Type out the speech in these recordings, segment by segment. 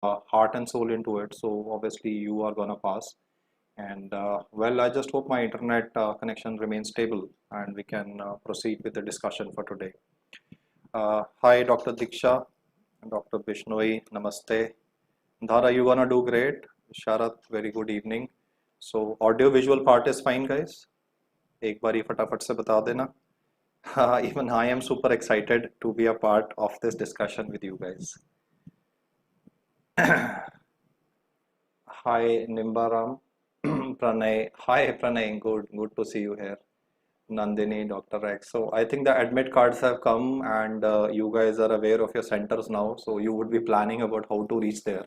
heart and soul into it. So obviously you are gonna pass. And well, I just hope my internet connection remains stable and we can proceed with the discussion for today. Hi, Dr. Diksha, Dr. Bishnoi, Namaste. Dhara, you gonna do great. Sharat, very good evening. So audio visual part is fine, guys. एक बारी फटाफट से बता देना. Even I am super excited to be a part of this discussion with you guys. Hi, Nimbaram, Pranay. Hi, Pranay. Good to see you here. Nandini, Dr. X. So I think the admit cards have come, and you guys are aware of your centers now. So you would be planning about how to reach there.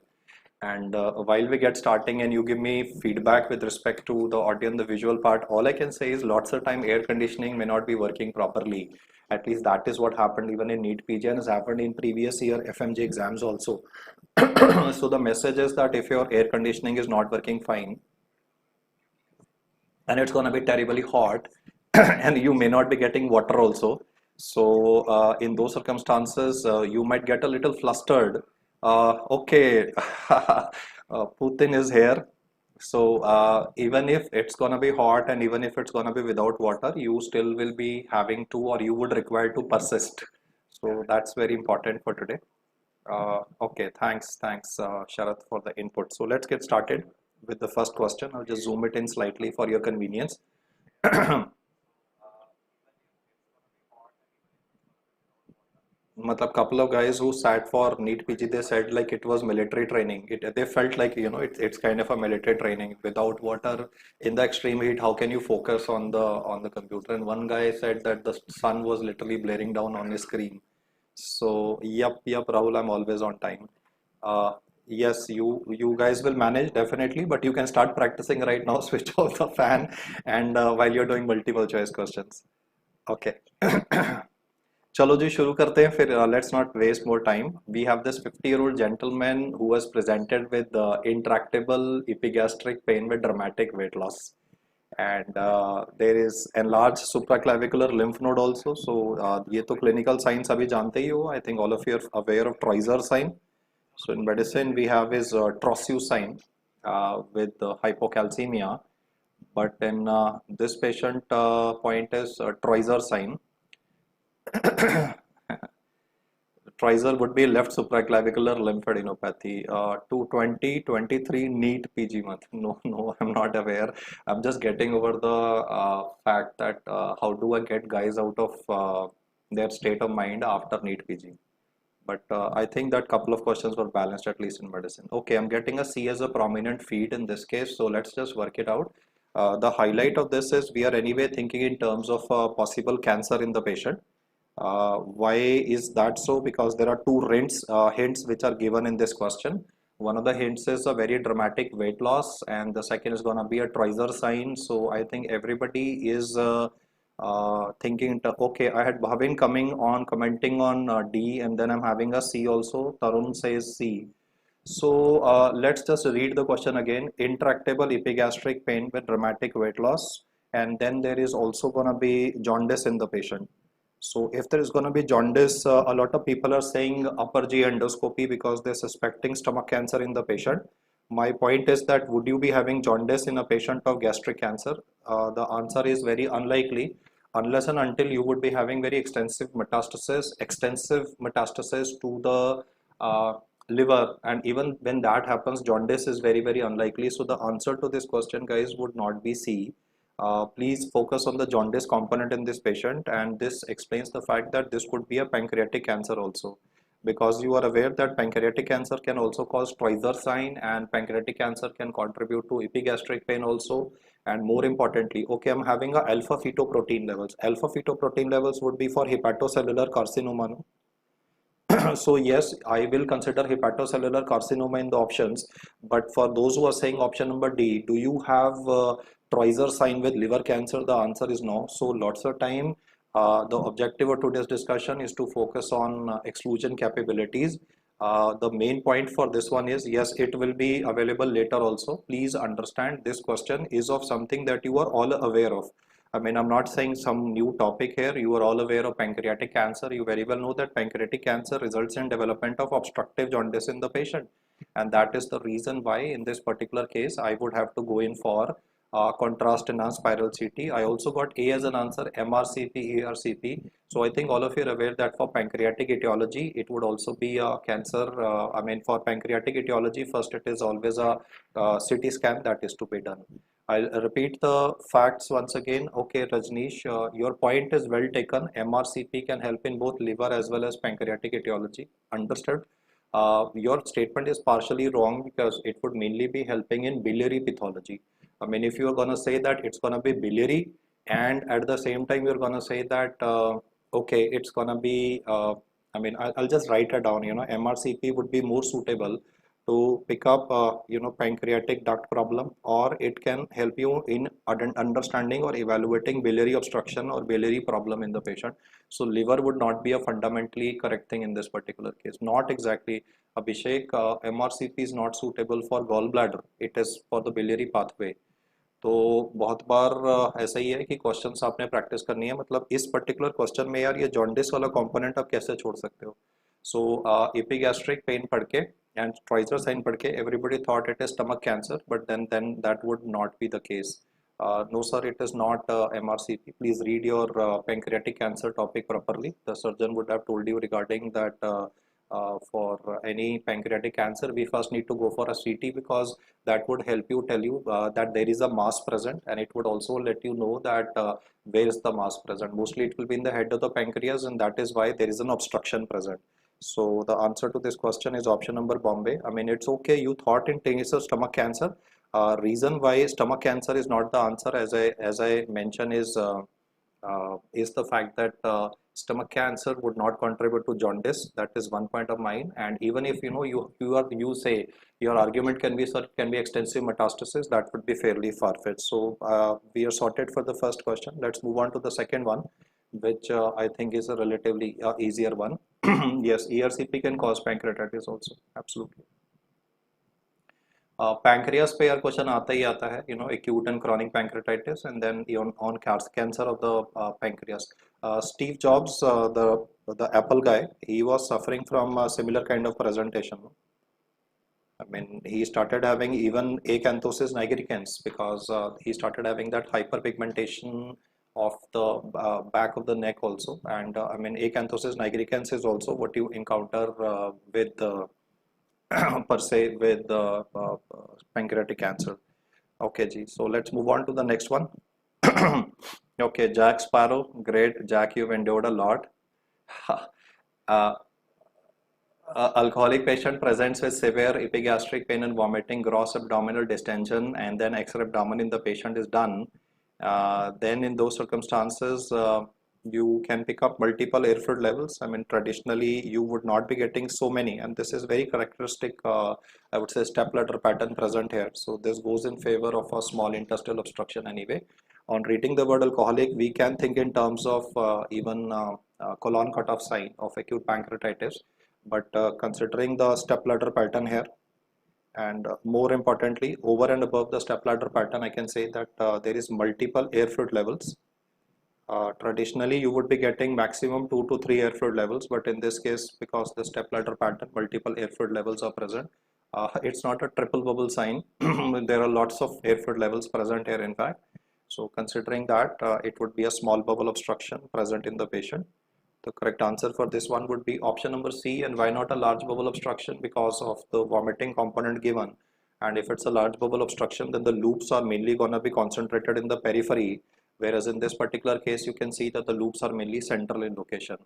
And while we get starting and you give me feedback with respect to the audio and the visual part, all I can say is lots of time air conditioning may not be working properly. At least that is what happened even in NEET PG and has happened in previous year FMG exams also. So the message is that if your air conditioning is not working fine and it's going to be terribly hot and you may not be getting water also. So in those circumstances, you might get a little flustered. Okay, Putin is here. So even if it's gonna be hot and even if it's gonna be without water, you still will be having to or you would require to persist. So that's very important for today. Okay, thanks, Sharath, for the input. So let's get started with the first question. I'll just zoom it in slightly for your convenience. Matlab, couple of guys who sat for NEET PG, they said like it was military training. They felt like, you know, it's kind of a military training. Without water, in the extreme heat, how can you focus on the computer? And one guy said that the sun was literally blaring down on his screen. So, yep, Rahul, I'm always on time. Yes, you guys will manage definitely, but you can start practicing right now. Switch off the fan, and while you're doing multiple choice questions. Okay. चलो जी शुरू करते हैं फिर. Let's not waste more time. We have this 50-year-old gentleman who was presented with intractable epigastric pain with dramatic weight loss, and there is enlarged supraclavicular lymph node also. So ये तो clinical signs अभी जानते ही हो. I think all of you are aware of Troiser sign. So in medicine we have is Trossiu sign with hypocalcemia, but in this patient point is Troiser sign. Troiser would be left supraclavicular lymphadenopathy. 220, 23 NEET PG month. No, I'm not aware. I'm just getting over the fact that how do I get guys out of their state of mind after NEET PG? But I think that couple of questions were balanced at least in medicine. Okay, I'm getting a C as a prominent feed in this case, so let's just work it out. The highlight of this is we are anyway thinking in terms of possible cancer in the patient. Why is that so? Because there are two hints which are given in this question. One of the hints is a very dramatic weight loss, and the second is going to be a Troiser sign. So I think everybody is thinking, okay, I had Bhavin coming on commenting on D, and then I'm having a C also. Tarun says C. So let's just read the question again. Intractable epigastric pain with dramatic weight loss, and then there is also going to be jaundice in the patient. So if there is going to be jaundice, a lot of people are saying upper GI endoscopy because they're suspecting stomach cancer in the patient. My point is that would you be having jaundice in a patient of gastric cancer? The answer is very unlikely unless and until you would be having very extensive metastasis to the liver, and even when that happens, jaundice is very, very unlikely. So the answer to this question, guys, would not be C. Please focus on the jaundice component in this patient, and this explains the fact that this could be a pancreatic cancer also, because you are aware that pancreatic cancer can also cause Troiser sign, and pancreatic cancer can contribute to epigastric pain also. And more importantly, okay, I'm having a alpha fetoprotein levels. Alpha fetoprotein levels would be for hepatocellular carcinoma. No? So yes, I will consider hepatocellular carcinoma in the options, but for those who are saying option number D, do you have Troiser sign with liver cancer? The answer is no. So lots of time, the objective of today's discussion is to focus on exclusion capabilities. The main point for this one is, yes, it will be available later also. Please understand this question is of something that you are all aware of. I mean, I'm not saying some new topic here. You are all aware of pancreatic cancer. You very well know that pancreatic cancer results in development of obstructive jaundice in the patient. And that is the reason why in this particular case, I would have to go in for contrast enhanced spiral CT. I also got A as an answer, MRCP, ERCP. So I think all of you are aware that for pancreatic etiology, it would also be a cancer. I mean, for pancreatic etiology, first it is always a CT scan that is to be done. I'll repeat the facts once again. Okay, Rajneesh, your point is well taken. MRCP can help in both liver as well as pancreatic etiology. Understood. Your statement is partially wrong because it would mainly be helping in biliary pathology. I mean, if you are going to say that it's going to be biliary, and at the same time you're going to say that okay, it's going to be I mean, I'll just write it down. You know, MRCP would be more suitable to pick up you know, pancreatic duct problem, or it can help you in understanding or evaluating biliary obstruction or biliary problem in the patient. So liver would not be a fundamentally correct thing in this particular case. Not exactly, Abhishek. MRCP is not suitable for gallbladder. It is for the biliary pathway. तो बहुत बार ऐसा ही है कि questions आपने practice करनी है, मतलब इस पर्टिकुलर क्वेश्चन में यार ये जॉन्डिस वाला कंपोनेंट आप कैसे छोड़ सकते हो. सो एपिगैस्ट्रिक पेन पढ़ के एंड ट्राइजर साइन पढ़ के everybody thought it is stomach cancer, but then that would not be the case. No sir, it is not MRCP. Please read your pancreatic cancer topic properly. The surgeon would have told you regarding that for any pancreatic cancer we first need to go for a CT, because that would help you tell you that there is a mass present, and it would also let you know that where is the mass present. Mostly it will be in the head of the pancreas, and that is why there is an obstruction present. So the answer to this question is option number Bombay. I mean, it's okay, you thought in terms of stomach cancer. Reason why stomach cancer is not the answer, as I mentioned, is the fact that stomach cancer would not contribute to jaundice. That is one point of mine. And even if you know you say your argument can be extensive metastasis, that would be fairly far-fetched. So we are sorted for the first question. Let's move on to the second one, which I think is a relatively easier one. Yes, ERCP can cause pancreatitis also. Absolutely. Pancreas पे यार question आता ही आता है, you know, acute and chronic pancreatitis, and then on cancer of the pancreas. Steve Jobs, the Apple guy, he was suffering from a similar kind of presentation. I mean, he started having even acanthosis nigricans because he started having that hyperpigmentation of the back of the neck also. And I mean, acanthosis nigricans is also what you encounter with per se with pancreatic cancer. Okay, G. So let's move on to the next one. Okay, Jack Sparrow, great. Jack, you've endured a lot. Alcoholic patient presents with severe epigastric pain and vomiting, gross abdominal distension, and then X-ray abdomen in the patient is done. Then in those circumstances, you can pick up multiple air fluid levels. I mean, traditionally you would not be getting so many, and this is very characteristic, I would say, stepladder pattern present here. So this goes in favor of a small interstitial obstruction anyway. On reading the word alcoholic, we can think in terms of even colon cutoff sign of acute pancreatitis, but considering the stepladder pattern here, and more importantly, over and above the stepladder pattern, I can say that there is multiple air fluid levels. Traditionally you would be getting maximum 2 to 3 air fluid levels, but in this case, because the stepladder pattern, multiple air fluid levels are present. It's not a triple bubble sign. There are lots of air fluid levels present here, in fact. So considering that, it would be a small bubble obstruction present in the patient. The correct answer for this one would be option number C. And why not a large bubble obstruction? Because of the vomiting component given. And if it's a large bubble obstruction, then the loops are mainly going to be concentrated in the periphery, whereas in this particular case you can see that the loops are mainly central in location.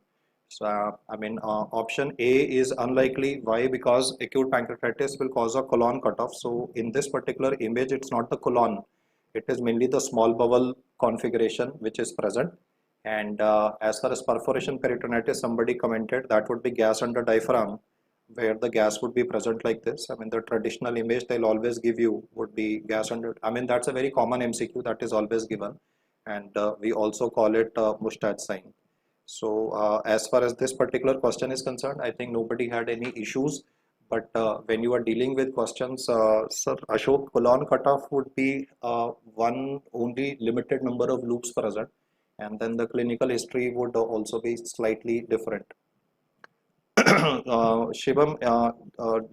So I mean, option A is unlikely. Why? Because acute pancreatitis will cause a colon cutoff. So in this particular image, it's not the colon, it is mainly the small bowel configuration which is present. And as far as perforation peritonitis, somebody commented that would be gas under diaphragm, where the gas would be present like this. I mean, the traditional image they'll always give you would be gas under. I mean, that's a very common MCQ that is always given, and we also call it mustache sign. So as far as this particular question is concerned, I think nobody had any issues. But when you are dealing with questions, sir, Ashok, colon cutoff would be one only limited number of loops present, and then the clinical history would also be slightly different. Shivam,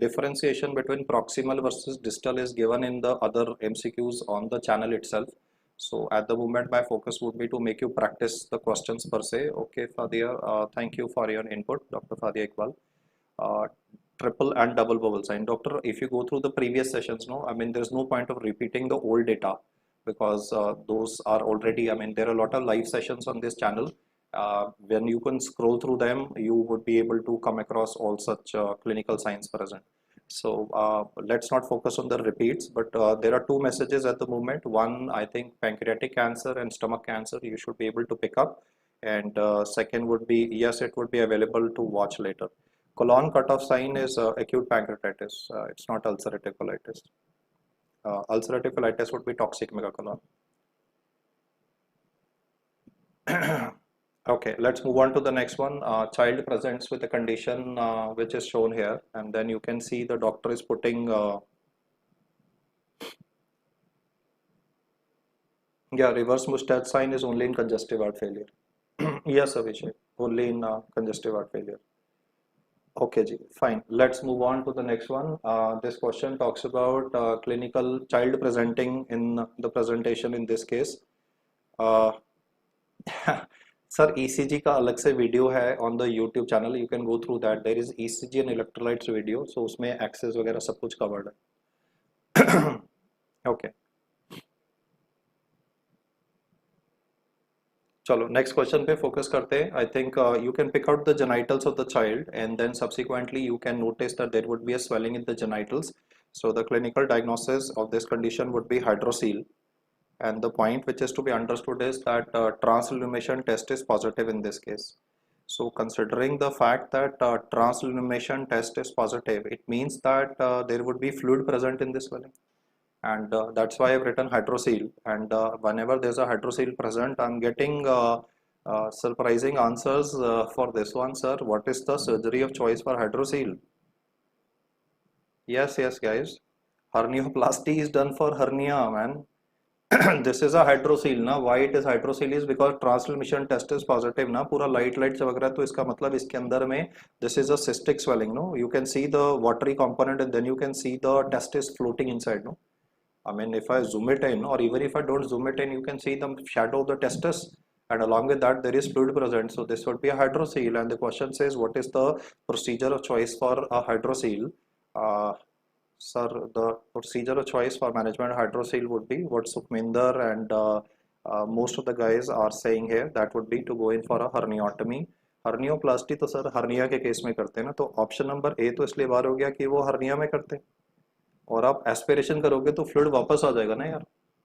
differentiation between proximal versus distal is given in the other MCQs on the channel itself. So at the moment, my focus would be to make you practice the questions per se. Okay, Fadia, thank you for your input, Dr. Fadia Iqbal. Uh, Triple and double bubble sign. Doctor, if you go through the previous sessions, no, I mean, there's no point of repeating the old data because those are already, I mean, there are a lot of live sessions on this channel. When you can scroll through them, you would be able to come across all such clinical signs present. So let's not focus on the repeats, but there are two messages at the moment. One, I think pancreatic cancer and stomach cancer, you should be able to pick up. And second would be, yes, it would be available to watch later. Colon cutoff sign is acute pancreatitis. It's not ulcerative colitis. Ulcerative colitis would be toxic megacolon. Okay, let's move on to the next one. Child presents with a condition which is shown here, and then you can see the doctor is putting yeah, reverse mustache sign is only in congestive heart failure. Yes, Abhishek, only in congestive heart failure. Okay, ji, fine. Let's move on to the next one. This question talks about clinical child presenting in the presentation in this case. Uh, sir ECG का अलग से video है on the YouTube channel, you can go through that. There is ECG and electrolytes video, so उसमें access वगैरह सब कुछ covered है. Okay, चलो नेक्स्ट क्वेश्चन पे फोकस करते हैं. I think you can pick out the genitals of the child and then subsequently you can notice that there would be a swelling in the genitals. So the clinical diagnosis of this condition would be hydrocele, and the point which is to be understood is that transillumination test is positive in this case. So considering the fact that transillumination test is positive, it means that there would be fluid present in this swelling, and that's why I've written hydrocele. And whenever there's a hydrocele present, I'm getting surprising answers for this one, sir. What is the surgery of choice for hydrocele? Yes, yes, guys. Hernioplasty is done for hernia, man. This is a hydrocele ना. Why it is hydrocele is because transmission test is positive ना. पूरा light light चमक रहा है, तो इसका मतलब इसके अंदर में this is a cystic swelling, no. You can see the watery component and then you can see the testis floating inside, no. I mean, if I zoom it in, or even if I don't zoom it in, you can see the shadow of the testis, and along with that there is fluid present. So this would be a hydrocele, and the question says what is the procedure of choice for a hydrocele? uh, Sir, the procedure of choice for management of hydrocele would be what Sukhminder and most of the guys are saying here. That would be to go in for a herniottomy. Hernioplasty तो sir hernia के case में करते हैं ना, तो option number ए तो इसलिए बार हो गया कि वो हर्निया में करते हैं, और आप एस्पिरेशन करोगे तो फ्लूइड वापस आ जाएगा ना यार.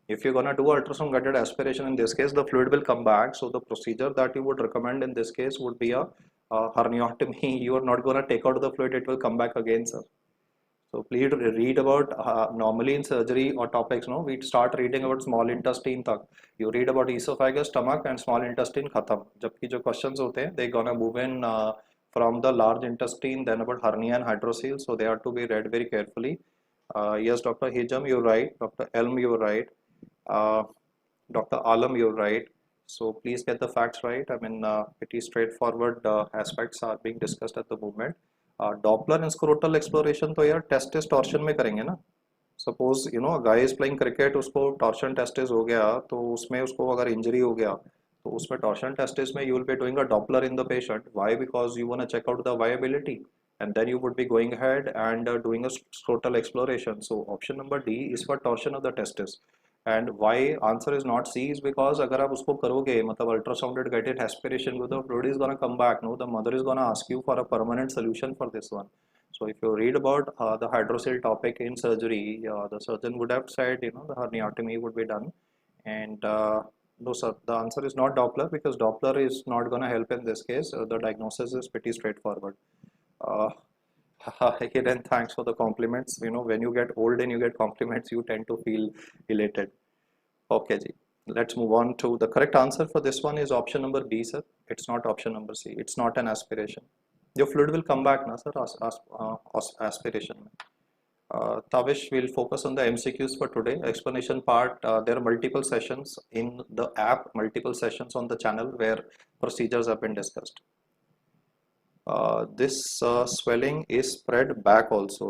If you're gonna do ultrasound guided aspiration, in this case the fluid will come back. So the procedure that you would recommend in this case would be a herniottomy. You are not gonna take out the fluid; it will come back again, sir. So please read about normally in surgery or topics, no, we start reading about small intestine तक. You read about esophagus, stomach and small intestine खत्म. जबकि जो questions होते हैं, they gonna move in from the large intestine, then about hernia and hydrocele. So they are to be read very carefully. Yes, Dr. Hijam, you're right. Dr. Elm, you're right. Uh, Dr. Alam, you're right. So please get the facts right. I mean, pretty straightforward aspects are being discussed at the moment. Doppler and scrotal exploration तो यार testis torsion में करेंगे ना. Suppose you know guy is playing cricket, उसको torsion testis हो गया, तो उसमें उसको अगर इंजरी हो गया तो उसमें टॉर्शन टेस्टिस में you will be doing a Doppler in the patient. Why? Because you want to check out the viability, and then you would be going ahead and doing a scrotal exploration. So option number D is for torsion of the testis. And why answer is not C is because अगर आप उसको करोगे, मतलब ultrasounded guided aspiration with the fluid is gonna come back, no, the mother is gonna ask you for a permanent solution for this one. So if you read about the hydrocele topic in surgery, the surgeon would have said, you know, the herniottomy would be done. And no, sir, the answer is not Doppler because Doppler is not gonna help in this case. The diagnosis is pretty straightforward. Uh, Hiren, thanks for the compliments. You know, when you get old and you get compliments, you tend to feel elated. Okay, ji. Let's move on to the correct answer for this one is option number B, sir. It's not option number C. It's not an aspiration. your fluid will come back na sir, aspiration में. Tavish will focus on the MCQs for today. Explanation part, there are multiple sessions in the app, multiple sessions on the channel where procedures have been discussed. This swelling is spread back also.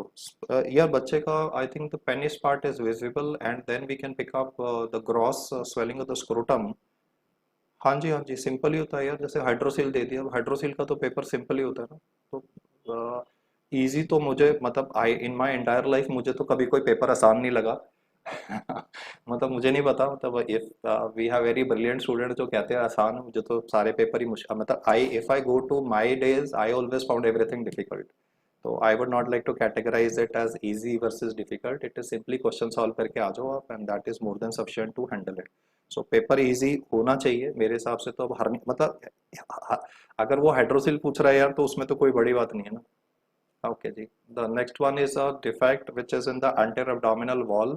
Yeah, बच्चे का I think the penis part is visible and then we can pick up the gross swelling of the scrotum. हाँ जी simple ही होता है यार, जैसे hydroxyl दे दिया, hydroxyl का तो पेपर सिंपल ही होता है ना. तो इजी तो मुझे मतलब आई इन माय एंटायर लाइफ मुझे तो कभी कोई पेपर आसान नहीं लगा. मतलब मुझे नहीं पता, मतलब if we have very brilliant student जो कहते हैं आसान है, मुझे तो सारे पेपर ही मुश्किल, मतलब I if I go to my days I always found everything difficult. तो I would not like to categorize it as easy versus difficult. It is simply question solve करके आ जाओ आप and that is more than sufficient to handle it. So paper easy होना चाहिए मेरे हिसाब से. तो अब हर मतलब अगर वो हाइड्रोसिल पूछ रहा है यार तो उसमें तो कोई बड़ी बात नहीं है ना. Okay, ji. The next one is a defect which is in the anterior abdominal wall.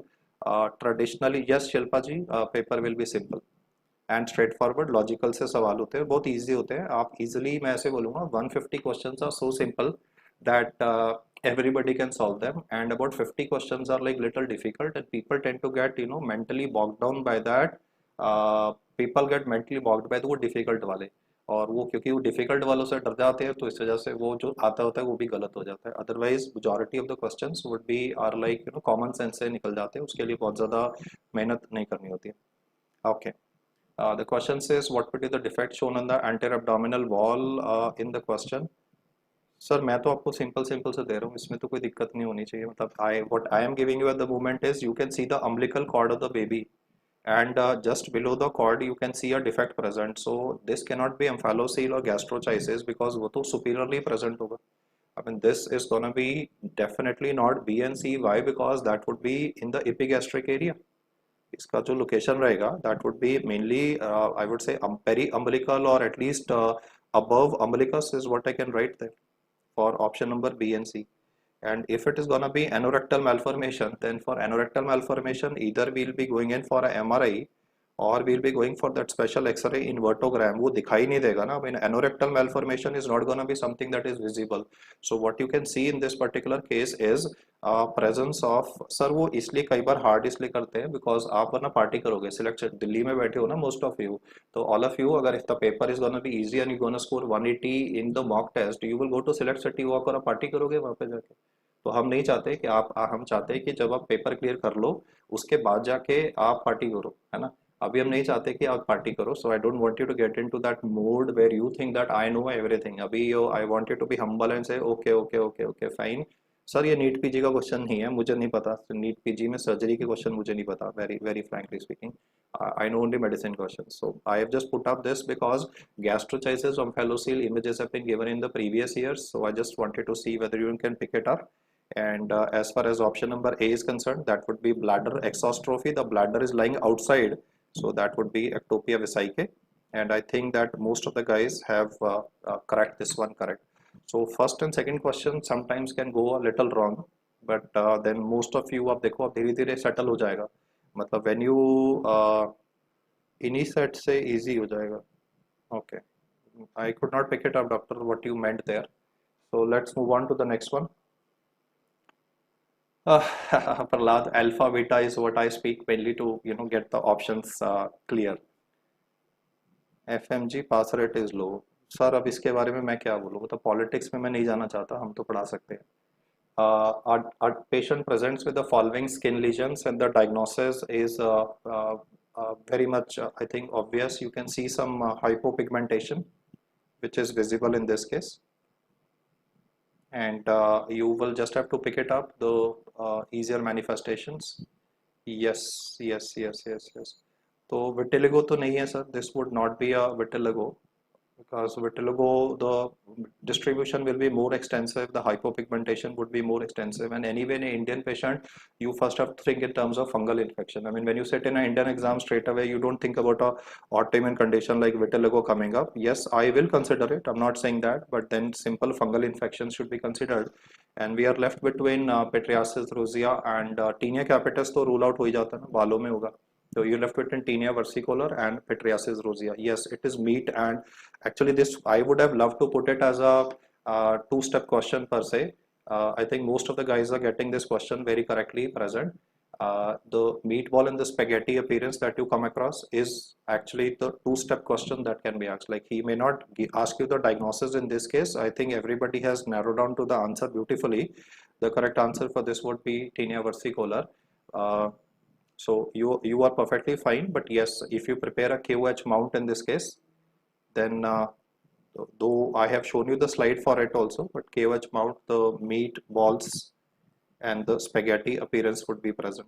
Traditionally, yes, Shilpa ji, paper will be simple and straightforward. Logical से सवाल होते हैं, बहुत easy होते हैं. आप easily, मैं ऐसे बोलूँगा, 150 questions are so simple that everybody can solve them, and about 50 questions are like little difficult, and people tend to get mentally bogged down by that. People get mentally bogged by the वो difficult वाले. और वो क्योंकि वो difficult वालों से डर जाते हैं तो इस वजह से वो जो आता होता है वो भी गलत हो जाता है. Otherwise majority of the questions would be are like common sense से निकल जाते हैं, उसके लिए बहुत ज़्यादा मेहनत नहीं करनी होती है. Okay, the question says what would be the defect shown on the anterior abdominal wall in the question. Sir मैं तो आपको सिंपल सिंपल से दे रहा हूँ, इसमें तो कोई दिक्कत नहीं होनी चाहिए. मतलब I what I am giving you at the moment is you can see the umbilical cord of the baby and just below the cord you can see a defect present. So this cannot be omphalocele or gastrochisis because वो तो superiorly present होगा. I mean this is gonna be definitely not B and C. Why? Because that would be in the epigastric area. इसका जो location रहेगा that would be mainly I would say peri-umbilical or at least above umbilicus is what I can write there for option number B and C. And if it is gonna be anorectal malformation, then for anorectal malformation either we'll be going in for a MRI or we'll be going for that special X-ray invertogram. वो दिखाई नहीं देगा ना. I mean anorectal malformation is not gonna be something that is visible. So what you can see in this particular case is presence of sir वो इसलिए कई बार hard इसलिए करते हैं because आप वरना पार्टी करोगे. सिलेक्शन दिल्ली में बैठे हो ना most of you, तो all of you अगर if the paper is gonna be easy and you gonna score 180 in the mock test, you will go to select city walk और आप पार्टी करोगे वहाँ पे जाके. तो हम नहीं चाहते कि आप हम चाहते हैं कि जब आप पेपर क्लियर कर लो उसके बाद जाके आप पार्टी करो, है ना. अभी हम नहीं चाहते कि आप पार्टी करो. So I don't want you to get into that mode where you think that I know everything. अभी यो I want you to be humble and say okay okay okay okay fine. Sir ये NEET PG का question नहीं है, मुझे नहीं पता. NEET PG में सर्जरी के क्वेश्चन मुझे नहीं पता, very very frankly speaking. I know only medicine questions. So I have just put up this because gastrochisis or omphalocele images have been given in the previous years. So I just wanted to see whether you can pick it up. And as far as option number A is concerned, that would be bladder exostrophy. The bladder is lying outside, so that would be ectopia vesicae. And I think that most of the guys have correct this one correct. So first and second question sometimes can go a little wrong, but then most of you आप देखो आप धीरे धीरे settle हो जाएगा. मतलब when you इन्हीं set से easy हो जाएगा. Okay, I could not pick it up, doctor, what you meant there. So let's move on to the next one. Prahlad, alpha beta is what I speak mainly to get the options clear. FMG pass rate is low. Sir अब इसके बारे में मैं क्या बोलूँ, मतलब politics में मैं नहीं जाना चाहता, हम तो पढ़ा सकते हैं. Our patient presents with the following skin lesions and the diagnosis is very much I think obvious. You can see some hypopigmentation which is visible in this case, and you will just have to pick it up the easier manifestations. Yes. तो vitiligo तो नहीं है sir, this would not be a vitiligo because vitiligo the distribution will be more extensive, the hypopigmentation would be more extensive, and anyway in an Indian patient you first have to think in terms of fungal infection. I mean when you sit in an Indian exam straight away you don't think about a autoimmune condition like vitiligo coming up. Yes, I will consider it, I'm not saying that, but then simple fungal infections should be considered, and we are left between pityriasis rosea and tinea capitis. तो rule out हो ही जाता है ना, बालों में होगा. So you're left between tinea versicolor and pityriasis rosea. Yes, it is meat, and actually this I would have loved to put it as a two-step question per se. I think most of the guys are getting this question very correctly present. The meatball and the spaghetti appearance that you come across is actually the two-step question that can be asked. Like he may not ask you the diagnosis in this case. I think everybody has narrowed down to the answer beautifully. The correct answer for this would be tinea versicolor. So you are perfectly fine, but yes, if you prepare a KOH mount in this case, then though I have shown you the slide for it also, but KOH mount, the meat balls and the spaghetti appearance would be present.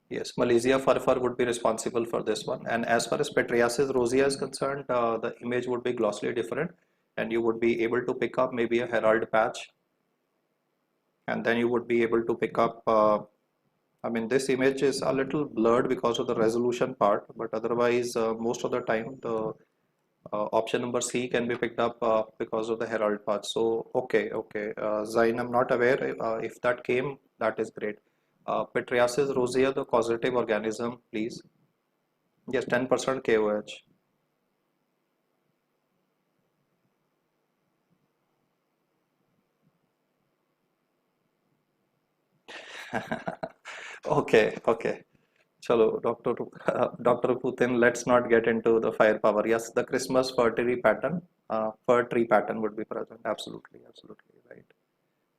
Yes, Malaysia fur would be responsible for this one. And as far as Pityriasis rosea is concerned, the image would be grossly different, and you would be able to pick up maybe a herald patch, and then you would be able to pick up. I mean, this image is a little blurred because of the resolution part, but otherwise, most of the time, the option number C can be picked up because of the herald patch. So, okay. Zain, I'm not aware. If that came, that is great. Pityriasis rosea, the causative organism, please. Yes, 10% KOH. Okay. Chalo, Dr. Putin, let's not get into the firepower. Yes, the Christmas fir tree pattern would be present. Absolutely right.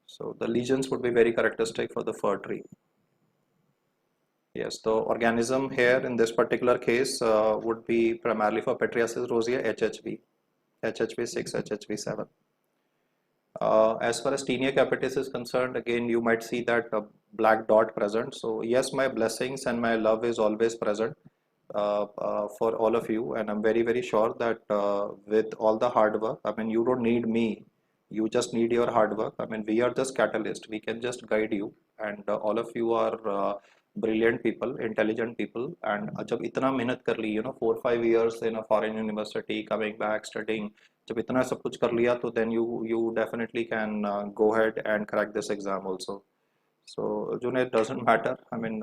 So the lesions would be very characteristic for the fir tree. Yes, the organism here in this particular case would be primarily for Pityriasis rosea HHV6, HHV7. As far as tinea capitis is concerned, again, you might see that black dot present. So yes, my blessings and my love is always present for all of you, and I'm very sure that with all the hard work, I mean, you don't need me, you just need your hard work. I mean, we are just catalyst, we can just guide you, and all of you are brilliant people, intelligent people, and जब इतना मेहनत कर ली, 4-5 years in a foreign university, coming back, studying, जब इतना सब कुछ कर लिया, तो then you definitely can go ahead and crack this exam also. So Junaid, doesn't matter. I mean,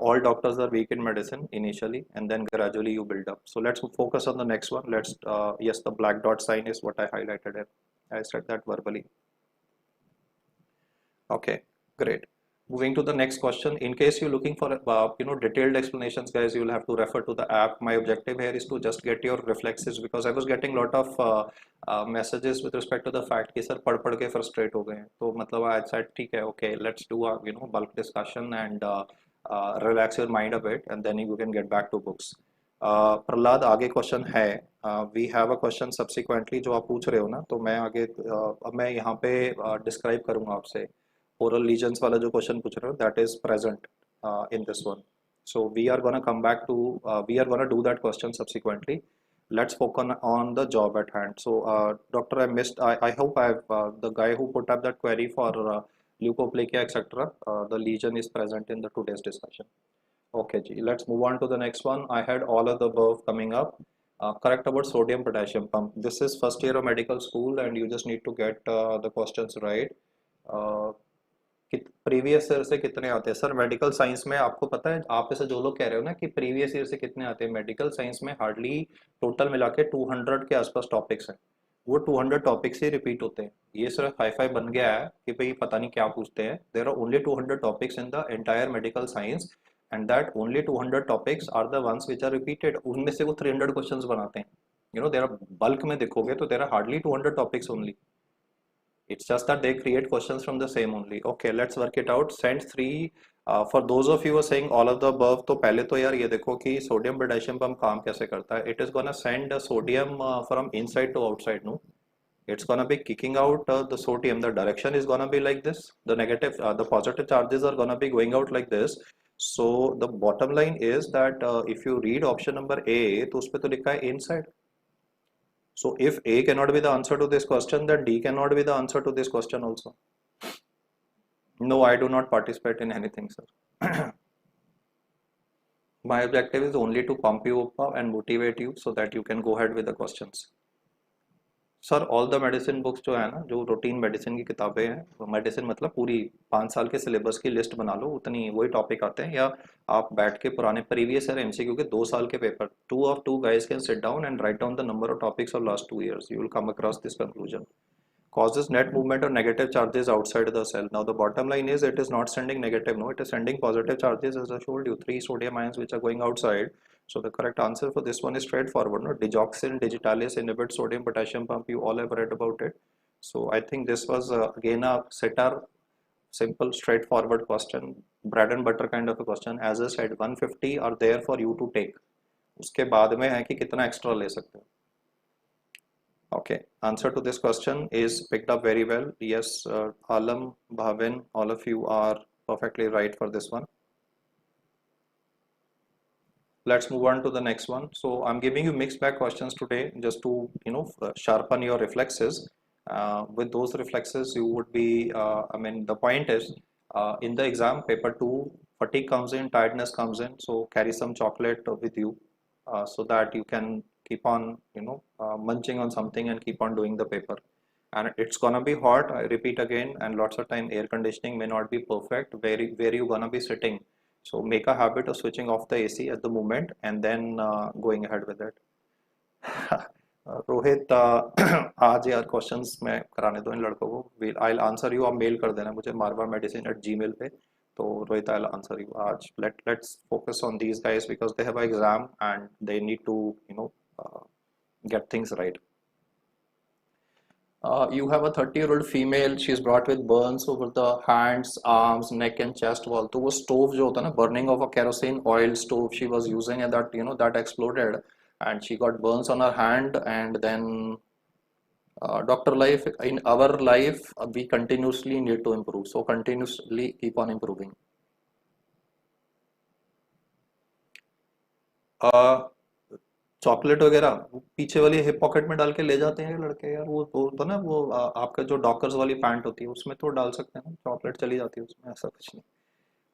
all doctors are weak in medicine initially, and then gradually you build up. So let's focus on the next one. Yes, the black dot sign is what I highlighted it. I said that verbally. Okay, great. Moving to the next question. In case you're looking for detailed explanations, guys, you will have to refer to the app. My objective here is to just get your reflexes, because I was getting a lot of messages with respect to the fact कि sir पढ़ के frustrate हो गए हैं. तो मतलब I said ठीक है, okay, let's do a bulk discussion and relax your mind a bit, and then you can get back to books. Prahlad, आगे क्वेश्चन है. We have a question subsequently जो आप पूछ रहे हो ना, तो मैं आगे अब मैं यहाँ पे डिस्क्राइब करूँगा आपसे. Oral lesions वाला जो क्वेश्चन पूछ रहे हो, that is present in this one. So we are gonna come back to we are gonna do that question subsequently. Let's focus on the job at hand. So doctor, I hope the guy who put up that query for leukoplakia etc. The lesion is present in the today's discussion. Okay, let's move on to the next one. I had all of the above coming up. Correct about sodium potassium pump. This is first year of medical school, and you just need to get the questions right. Previous year से कितने आते हैं sir medical science में? आपको पता है, आप ऐसे जो लोग कह रहे हो ना कि प्रीवियस ईयर से कितने आते हैं, मेडिकल साइंस में हार्डली टोटल मिला के 200 के आसपास टॉपिक्स हैं. वो 200 टॉपिक्स ही रिपीट होते हैं. ये सिर्फ हाई-फाई बन गया है कि भाई पता नहीं क्या पूछते हैं. There are only 200 topics in the entire medical science, and that only 200 topics are the ones which are repeated. उनमें से वो 300 क्वेश्चंस बनाते हैं. देयर आर बल्क में देखोगे तो there are hardly 200 topics only. It's just that they create questions from the same only. Okay, let's work it out. Send 3. For those of you who are saying all of the above, तो पहले तो यार ये देखो कि sodium potassium pump काम कैसे करता है. It is gonna send sodium from inside to outside. No, it's gonna be kicking out the sodium. The direction is gonna be like this. The positive charges are gonna be going out like this. So the bottom line is that if you read option number A, तो उस पे तो लिखा है inside. So if A cannot be the answer to this question, then D cannot be the answer to this question also. No, I do not participate in anything, sir. My objective is only to pump you up and motivate you so that you can go ahead with the questions. Sir all the medicine books जो है ना, जो routine medicine की किताबें हैं, medicine मतलब पूरी 5 साल के सिलेबस की लिस्ट बना लो, उतनी वही टॉपिक आते हैं। या आप बैठ के पुराने प्रीवियस ईयर एमसीक्यू के 2 साल के पेपर, two of two guys can sit down and write down the number of topics of last 2 years, you will come across this conclusion. Causes net movement or negative charges outside the cell. Now the bottom line is it is not sending negative, no, it is sending positive charges, as I told you, 3 sodium ions which are going outside. So the correct answer for this one is straightforward, no, digoxin digitalis inhibits sodium potassium pump, you all have read about it. So I think this was again a sitter, simple straightforward question, bread and butter kind of a question. As I said, 150 are there for you to take, उसके बाद में है कि कितना extra ले सकते हो. Okay, answer to this question is picked up very well. Yes, Alam, Bhavin, all of you are perfectly right for this one. Let's move on to the next one. So I'm giving you mixed bag questions today just to, sharpen your reflexes. With those reflexes, you would be, the point is, in the exam paper 2, fatigue comes in, tiredness comes in. So carry some chocolate with you so that you can keep on, munching on something and keep on doing the paper. And it's gonna be hot, I repeat again, and lots of time air conditioning may not be perfect. Where you gonna be sitting? So make a habit of switching off the AC at the moment and then going ahead with it. Rohit, आज यार questions मैं कराने दो इन लड़कों को. I'll answer you, आप mail कर देना मुझे marvamedicine@gmail पे. तो रोहित, I'll answer you आज. Let's focus on these guys because they have an exam and they need to get things right. You have a 30-year-old female, she is brought with burns over the hands, arms, neck and chest wall. तो वो stove जो होता है ना, burning of a kerosene oil stove she was using, and that exploded and she got burns on her hand. And then doctor life, in our life, we continuously need to improve, so continuously keep on improving. Chocolate वगैरह पीछे वाली hip pocket में डाल के ले जाते हैं लड़के यार. वो तो ना, वो आपका जो डॉकर्स वाली पैंट होती है उसमें तो डाल सकते हैं ना, चॉकलेट चली जाती है उसमें, ऐसा कुछ नहीं.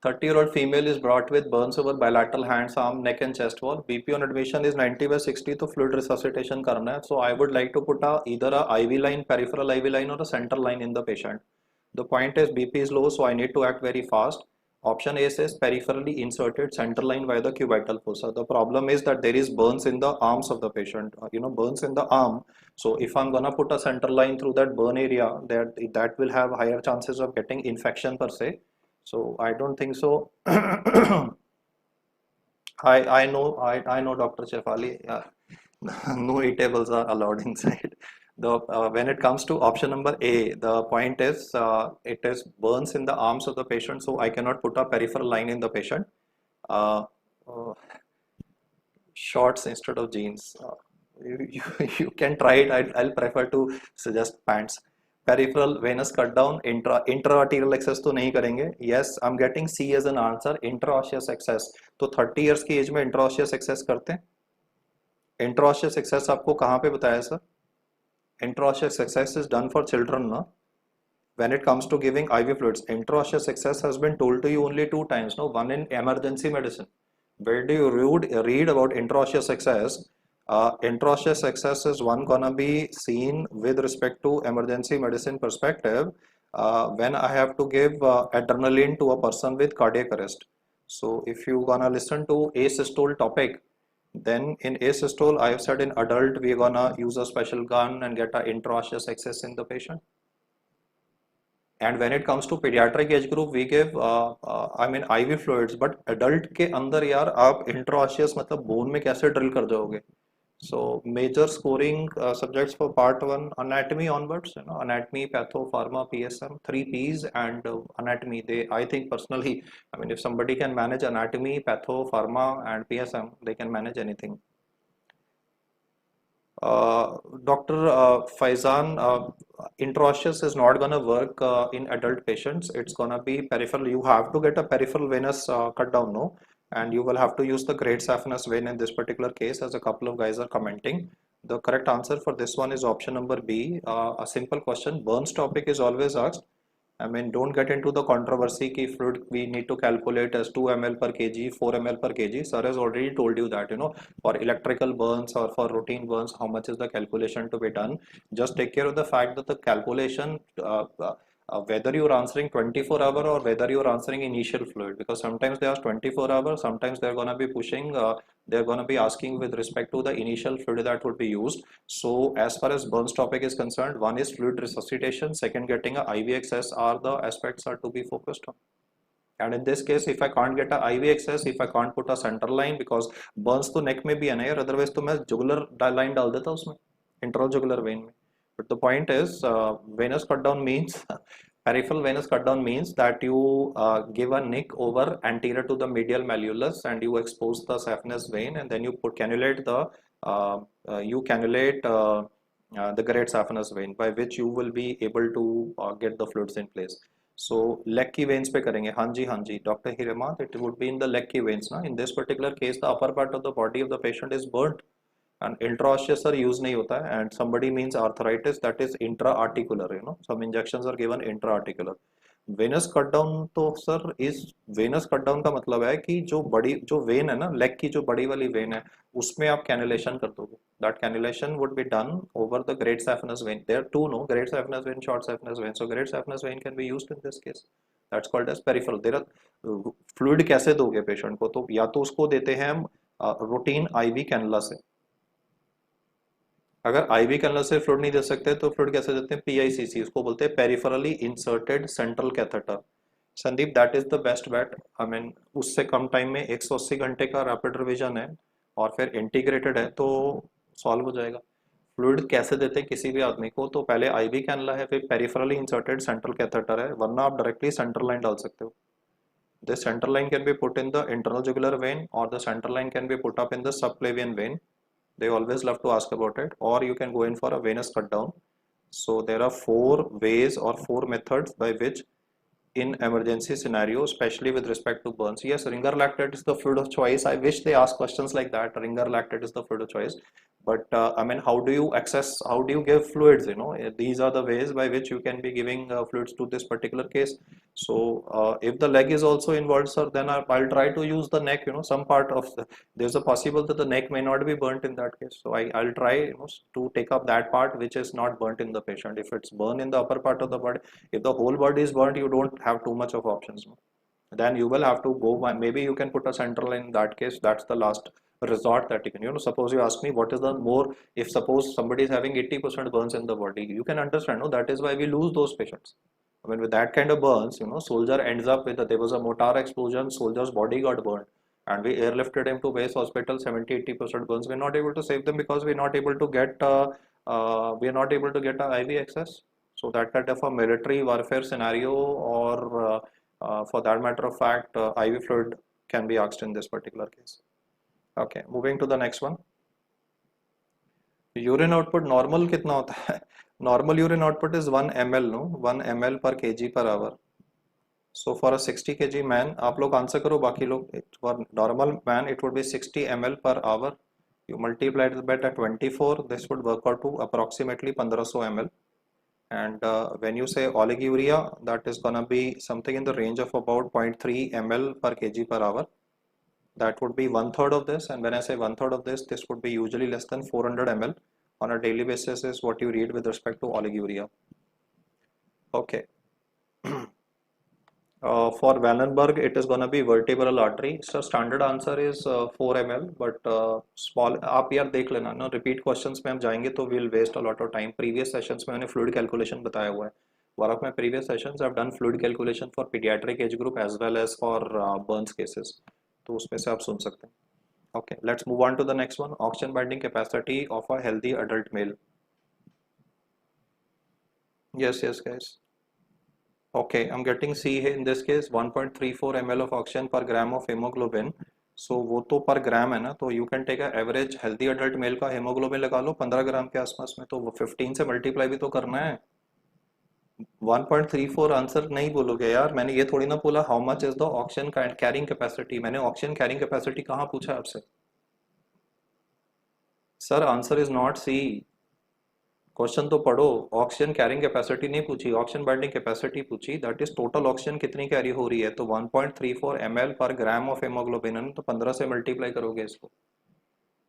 30-year-old female is brought with burns over bilateral hands, arm, neck and chest wall. BP on admission is 90/60, तो fluid resuscitation करना है. So I would like to put either a IV line, peripheral IV line or a central line in the patient. The point is BP is low, so I need to act very fast. Option A says peripherally inserted central line via the cubital fossa. The problem is that there is burns in the arms of the patient, burns in the arm. So if I'm gonna put a central line through that burn area, that will have higher chances of getting infection per se. So I don't think so. I know Dr. Shefali. No eatables are allowed inside. When it comes to option number A, the point is it is burns in the arms of the patient, so I cannot put a peripheral line in the patient. Shorts instead of jeans. You can try it. I'll prefer to suggest pants. Peripheral venous cut down, intra-arterial access तो नहीं करेंगे. Yes, I'm getting C as an answer. Intraosseous access. तो 30 years की as में intraosseous access करते हैं. Intraosseous access आपको कहाँ पे बताया sir? Intraosseous access is done for children, no? When it comes to giving IV fluids, intraosseous access has been told to you only 2 times, no? One in emergency medicine. Where do you read about intraosseous access? Intraosseous access is one gonna be seen with respect to emergency medicine perspective when I have to give adrenaline to a person with cardiac arrest. So if you gonna listen to asystole topic, then in asystole I have said in adult we gonna use a special gun and get a intraosseous access in the patient. And when it comes to pediatric age group, we give IV fluids, but adult के अंदर यार आप intraosseous मतलब bone में कैसे drill कर जाओगे? So major scoring subjects for part 1, anatomy onwards, anatomy, patho, pharma, PSM, 3 Ps and anatomy. I think personally, if somebody can manage anatomy, patho, pharma and PSM, they can manage anything. Dr. Faizan, intraosseous is not gonna work in adult patients. It's gonna be peripheral. You have to get a peripheral venous cut down, no? And you will have to use the great saphenous vein in this particular case, as a couple of guys are commenting. The correct answer for this one is option number B. A simple question, burns topic is always asked, I mean, don't get into the controversy ki fluid we need to calculate as 2 ml per kg, 4 ml per kg. Sir has already told you that, for electrical burns or for routine burns, how much is the calculation to be done. Just take care of the fact that the calculation, whether you're answering 24-hour or whether you're answering initial fluid, because sometimes they ask 24-hour, sometimes they're going to be pushing, they're going to be asking with respect to the initial fluid that would be used. So as far as burns topic is concerned, one is fluid resuscitation, second getting a IV access are the aspects are to be focused on. And in this case, if I can't get a IV access, if I can't put a center line, because burns to neck में भी है ना यार, otherwise तो मैं jugular line डाल देता उसमें, intrajugular vein में. But the point is, venous cut down means peripheral venous cut down means that you give a nick over anterior to the medial malleolus and you expose the saphenous vein, and then you cannulate the great saphenous vein, by which you will be able to get the fluids in place. So leg की veins पे करेंगे. हाँ जी Dr. Hirema, it would be in the leg की veins ना. In this particular case, the upper part of the body of the patient is burnt and intraosseous sir use नहीं होता है, and somebody means arthritis, that is intra-articular, some injections are given intra-articular. Venous cut down तो sir इस venous cut down का मतलब है कि जो वेन है ना, लेग की जो बड़ी वाली वेन है, उसमें आप कैनुलेशन कर दोगे. That cannulation would be done over the great saphenous vein. There two no great saphenous vein, short saphenous vein. So great saphenous vein can be used in this case. That's called as peripheral. There fluid कैसे दोगे patient को, तो या तो उसको देते हैं हम रूटीन आईवी कैनुला से. अगर आईवी कैनुला से फ्लूइड नहीं दे सकते तो फ्लूइड कैसे देते हैं, पीआईसीसी, उसको बोलते हैं peripherally inserted central catheter. Sandeep, that is the best bet. I mean उससे कम टाइम में 180 घंटे का रैपिड रिवीजन है और फिर इंटीग्रेटेड है तो सॉल्व हो जाएगा. फ्लूइड कैसे देते हैं किसी भी आदमी को, तो पहले आईवी कैनुला है, फिर पेरिफेरली इंसर्टेड सेंट्रल कैथेटर है, वरना आप डायरेक्टली सेंट्रल लाइन डाल सकते हो. This central line can be put in the internal jugular vein और the central line can be put up in the subclavian vein. They always love to ask about it. Or you can go in for a venous cut down. So there are 4 ways or 4 methods by which in emergency scenario, especially with respect to burns. Yes, ringer lactate is the fluid of choice. I wish they ask questions like that. Ringer lactate is the fluid of choice. But I mean, how do you give fluids? These are the ways by which you can be giving fluids to this particular case. So if the leg is also involved, sir, then I'll try to use the neck. Some part of there's a possible that the neck may not be burnt in that case. So I'll try to take up that part which is not burnt in the patient. If it's burned in the upper part of the body, if the whole body is burnt, you don't have too much of options. Then you will have to go. Maybe you can put a central in that case. That's the last resort that you can. Suppose you ask me what is the more, if suppose somebody is having 80% burns in the body, you can understand. No, that is why we lose those patients. I mean, with that kind of burns, soldier ends up with there was a mortar explosion, soldier's body got burned, and we airlifted him to base hospital. 70-80% burns. We're not able to save them because we're not able to get a IV access. So that kind of a military warfare scenario, or for that matter of fact, IV fluid can be asked in this particular case. Okay, moving to the next one. Urine output normal कितना होता है? Normal urine output is 1 ml, no? 1 ml per kg per hour. So for a 60 kg man, आप लोग answer करो, बाकी लोग, for normal man it would be 60 ml per hour. You multiply it by 24, this would work out to approximately 1500 ml. And when you say oliguria, that is gonna be something in the range of about 0.3 ml per kg per hour. That would be 1/3 of this, and when I say 1/3 of this would be usually less than 400 ml on a daily basis is what you read with respect to oliguria. Okay. For Wallenberg, it is going to be vertebral artery. So standard answer is 4 ml, but small. आप यार देख लेना ना, repeat questions में हम जाएंगे तो we'll waste a lot of time. Previous sessions में मैंने fluid calculation बताया हुआ है. One of my previous sessions I've done fluid calculation for pediatric age group as well as for burns cases. तो उसमें से आप सुन सकते हैं. Okay, let's move on to the next one. Oxygen binding capacity of a healthy adult male. Yes, guys. Okay, I'm getting C here in this case. 1.34 ml of oxygen per gram of hemoglobin. So वो तो पर ग्राम है ना, तो you can take a average healthy adult male का hemoglobin लगा लो 15 ग्राम के आसपास में, तो वो 15 से मल्टीप्लाई भी तो करना है. 1.34 आंसर नहीं बोलोगे यार. मैंने ये थोड़ी ना बोला how much is the oxygen carrying capacity. मैंने ऑक्सीजन कैरिंग कैपेसिटी कहाँ पूछा आपसे? Sir answer is not C. Question तो पढ़ो। ऑक्सीजन कैरिंग कैपेसिटी नहीं पूछी, ऑक्सीजन बाइंडिंग कैपेसिटी पूछी, दैट इज टोटल ऑक्सीजन कितनी कैरी हो रही है, तो 1.34 ml पर ग्राम ऑफ हेमोग्लोबिन है, तो 15 से मल्टीप्लाई करोगे इसको,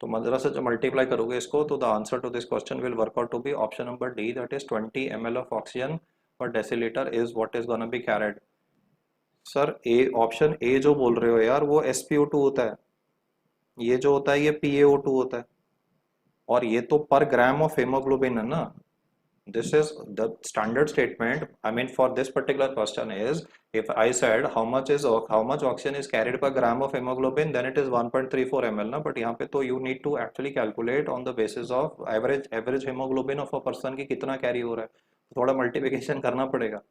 तो 15 से जो मल्टीप्लाई करोगे इसको, तो the answer to this question will work out to be option number D, that is 20 ml of oxygen per decilitre is what is gonna be carried. Sir A, option A जो बोल रहे हो यार वो SpO2 होता है, ये जो होता है ये PaO2 होता है, और ये तो पर ग्राम ऑफ हेमोग्लोबिन है ना। This is the standard statement. I mean, for this particular question is, if I said how much oxygen is carried per gram of hemoglobin, then it is 1.34 ml ना, but यहाँ पे तो you need to actually calculate on the basis of average hemoglobin of a person की कितना carry हो रहा है, थोड़ा multiplication करना पड़ेगा।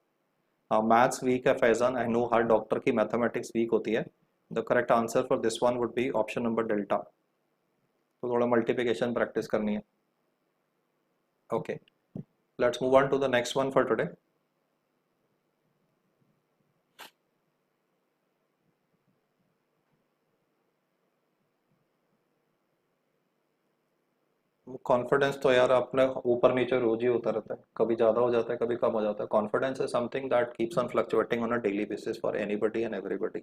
मैथ्स वीक है Faizan, I know her doctor की मैथमेटिक्स वीक होती है। The correct answer for this one would be option number delta, तो थोड़ा मल्टीप्लिकेशन प्रैक्टिस करनी है। Okay, let's move on to the next one for today. Confidence तो यार अपने ऊपर नीचे रोज ही होता रहता है, कभी ज़्यादा हो जाता है कभी कम हो जाता है। Confidence is something that keeps on fluctuating on a daily basis for anybody and everybody.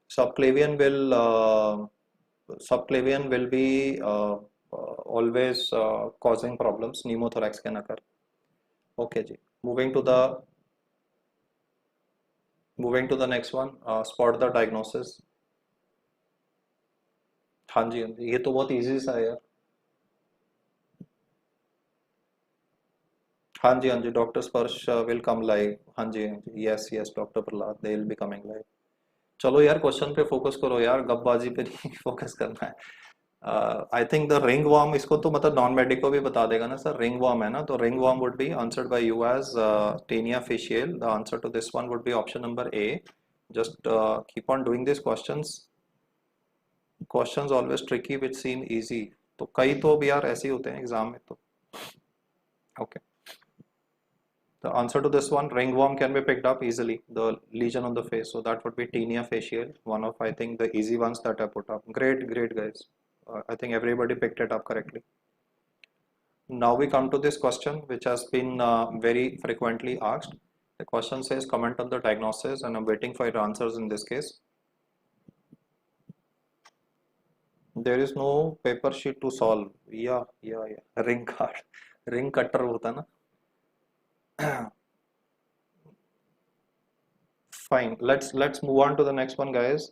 subclavian will uh, subclavian will be always causing problems, pneumothorax can occur। okay ji, moving to the next one, spot the diagnosis। हाँ जी हाँ जी, ये तो बहुत easy सा है यार। हाँ जी हाँ जी, doctor Sparsh will come live. हाँ जी हाँ जी, yes yes doctor Prahlad, they will be coming live. चलो यार क्वेश्चन पे फोकस करो यार, गपबाजी पे नहीं फोकस करना है। I think the ring worm, इसको तो मतलब नॉन मेडिको भी बता देगा ना सर, रिंग वर्म है ना, तो ring worm would be answered by you as tinea facial. The answer to this one would be option number A. Just keep on doing this questions always tricky which seem easy, तो कई तो भी यार ऐसे ही होते हैं exam में तो। Okay, the answer to this one, ringworm can be picked up easily, the lesion on the face. So that would be tinea facial, one of I think the easy ones that I put up. Great, great guys. I think everybody picked it up correctly. Now we come to this question which has been very frequently asked. The question says comment on the diagnosis, and I'm waiting for your answers in this case. There is no paper sheet to solve. Yeah, yeah, yeah. Ring card, ring cutter होता ना। Fine. Let's move on to the next one, guys.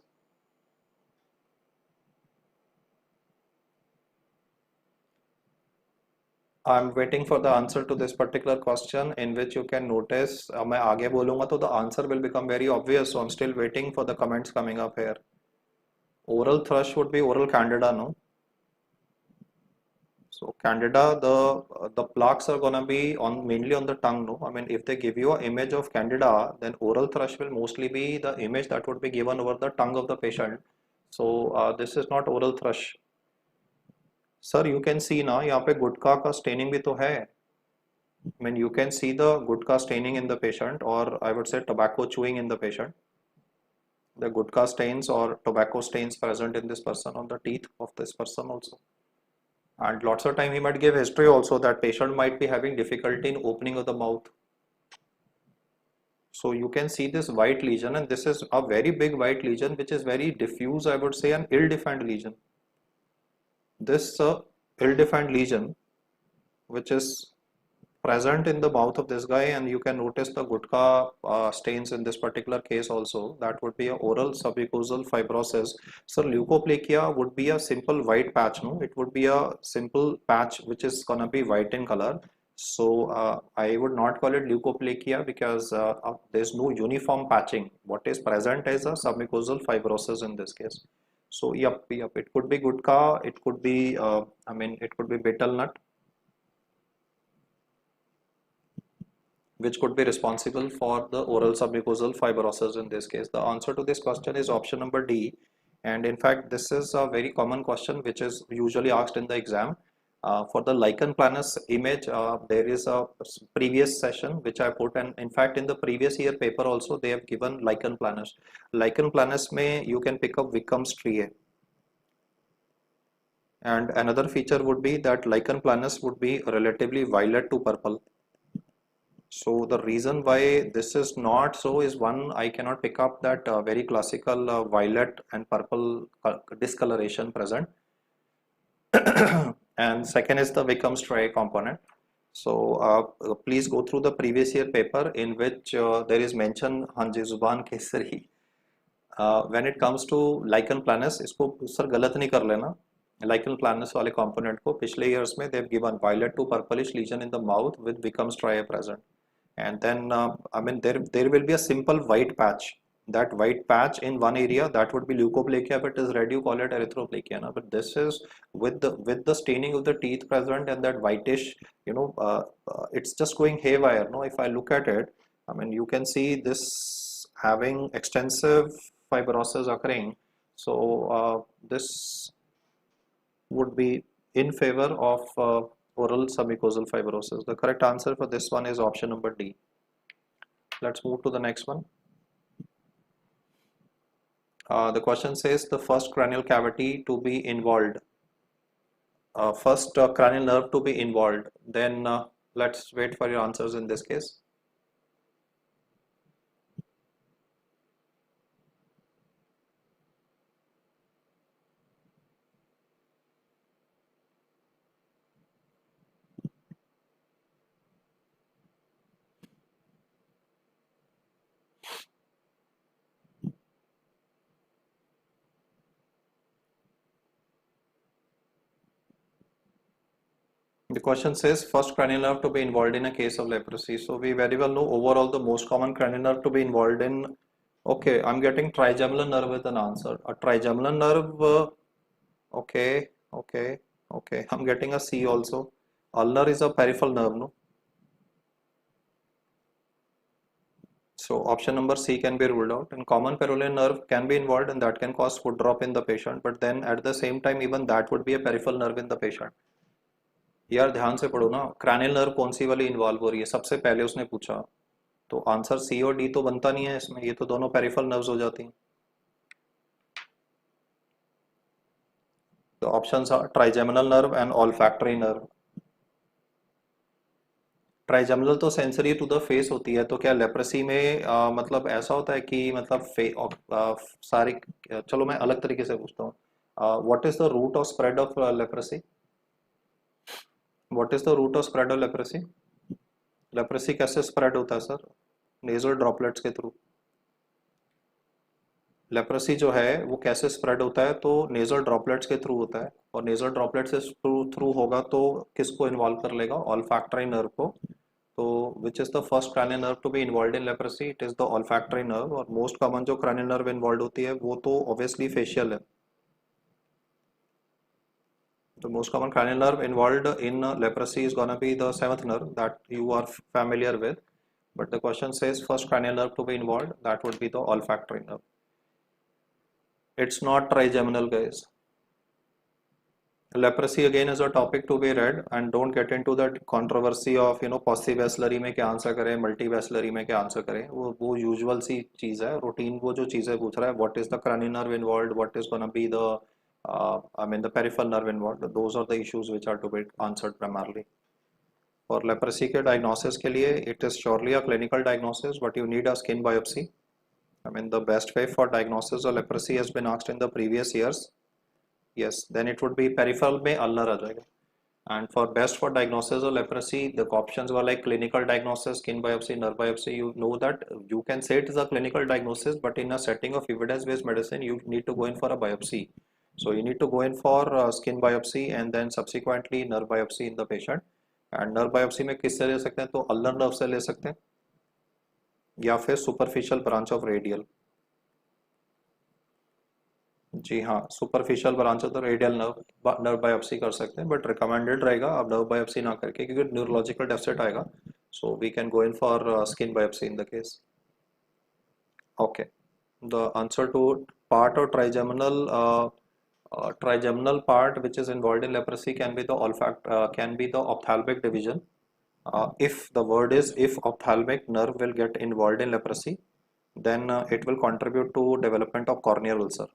I'm waiting for the answer to this particular question in which you can notice मैं आगे बोलूँगा तो the answer will become very obvious, so I'm still waiting for the comments coming up here. Oral thrush would be oral candida, no? So candida, the plaques are gonna be on mainly on the tongue, no? I mean, if they give you an image of candida, then oral thrush will mostly be the image that would be given over the tongue of the patient. So this is not oral thrush. Sir, you can see ना यहाँ पे गुटखा का staining भी तो है। I mean, you can see the gutka staining in the patient, or I would say tobacco chewing in the patient. The gutka stains or tobacco stains present in this person on the teeth of this person also. And lots of time he might give history also that patient might be having difficulty in opening of the mouth. So you can see this white lesion, and this is a very big white lesion which is very diffuse, I would say, an ill-defined lesion. This ill-defined lesion which is present in the mouth of this guy, and you can notice the gutka stains in this particular case also. That would be a oral submucosal fibrosis. So leukoplakia would be a simple white patch, no? It would be a simple patch which is gonna be white in color. So I would not call it leukoplakia because there's no uniform patching. What is present is a submucosal fibrosis in this case. So yep, it could be gutka, it could be I mean it could be betel nut, which could be responsible for the oral submucosal fibrosis in this case. The answer to this question is option number D. And in fact, this is a very common question which is usually asked in the exam. For the lichen planus image, there is a previous session which I put, and in fact in the previous year paper also they have given lichen planus. Lichen planus में you can pick up Wickham's tree. And another feature would be that lichen planus would be relatively violet to purple. So the reason why this is not so is, one, I cannot pick up that very classical violet and purple discoloration present. And second is the Wickham striae component. So please go through the previous year paper in which there is mention Hanji Zuban Kesari. When it comes to lichen planus, इसको sir गलत नहीं कर लेना. Lichen planus वाले component को पिछले years में they've given violet to purplish lesion in the mouth with Wickham striae present. And then I mean there will be a simple white patch. That white patch in one area, that would be leukoplakia. If it is red, you call it erythroplakia. Na? But this is with the staining of the teeth present and that whitish, it's just going haywire. No, if I look at it, I mean you can see this having extensive fibrosis occurring. So this would be in favor of oral submucosal fibrosis. The correct answer for this one is option number D. Let's move to the next one. The question says the first cranial cavity to be involved, first cranial nerve to be involved. Then let's wait for your answers in this case. The question says first cranial nerve to be involved in a case of leprosy. So we very well know overall the most common cranial nerve to be involved in. Okay, I'm getting trigeminal nerve with an answer. A trigeminal nerve. Okay. I'm getting a C also. Ulnar is a peripheral nerve, no? So option number C can be ruled out. And common peroneal nerve can be involved and that can cause foot drop in the patient. But then at the same time, even that would be a peripheral nerve in the patient. यार ध्यान से पढ़ो ना, cranial nerve कौन सी वाली involve हो रही है, सबसे पहले उसने पूछा. तो आंसर सी और डी तो बनता नहीं है इसमें, ये तो दोनों पेरिफेरल नर्व्स हो जाती हैं. तो options are trigeminal nerve and olfactory nerve. Trigeminal तो सेंसरी टू द फेस होती है. तो क्या लेप्रेसी में मतलब ऐसा होता है कि मतलब सारी, चलो मैं अलग तरीके से पूछता हूँ. What is the route of spread of leprosy? What is the route of spread of leprosy? Leprosy कैसे स्प्रेड होता है सर? नेजल ड्रॉपलेट्स के थ्रू. लेप्रेसी जो है वो कैसे स्प्रेड होता है? तो नेजल ड्रॉपलेट्स के थ्रू होता है. और नेजल ड्रॉपलेट्स से थ्रू होगा तो किसको इन्वॉल्व कर लेगा? ऑल्फैक्टरी नर्व को. तो which is the first cranial nerve to be involve in leprosy? It is the olfactory nerve. और मोस्ट कॉमन जो क्रैनियल नर्व इन्वॉल्व होती है वो तो ऑब्वियसली फेशियल है. The most common cranial nerve involved in leprosy is gonna be the seventh nerve that you are familiar with. But the question says first cranial nerve to be involved, that would be the olfactory nerve. It's not trigeminal, guys. Leprosy again is a topic to be read, and don't get into that controversy of possibacillary में क्या answer करें, multibacillary में क्या answer करें. वो usual सी चीज़ है, routine वो जो चीज़ें पूछ रहा है, what is the cranial nerve involved, what is gonna be the I mean the peripheral nerve involved. Those are the issues which are to be answered primarily. For leprosy के diagnosis के लिए, it is surely a clinical diagnosis, but you need a skin biopsy. I mean the best way for diagnosis of leprosy has been asked in the previous years. Yes, then it would be peripheral में ulnar आ जाएगा. And for best for diagnosis of leprosy, the options were like clinical diagnosis, skin biopsy, nerve biopsy. You know that you can say it is a clinical diagnosis, but in a setting of evidence-based medicine, you need to go in for a biopsy. So you need to go in for skin biopsy and then subsequently nerve biopsy in the patient. And nerve biopsy में किससे ले सकते हैं? तो ulnar nerve से ले सकते हैं या फिर superficial branch of radial. जी हाँ, सुपरफिशियल ब्रांच है तो रेडियल नर्व बायोप्सी कर सकते हैं, बट रिकमेंडेड रहेगा आप नर्व बायोप्सी ना करके, क्योंकि न्यूरोलॉजिकल डेफिसिट आएगा. So we can go in for skin biopsy in the case. Okay, the answer to part और trigeminal part which is involved in leprosy can be the ophthalmic division. If the word is if ophthalmic nerve will get involved in leprosy, then it will contribute to development of corneal ulcer.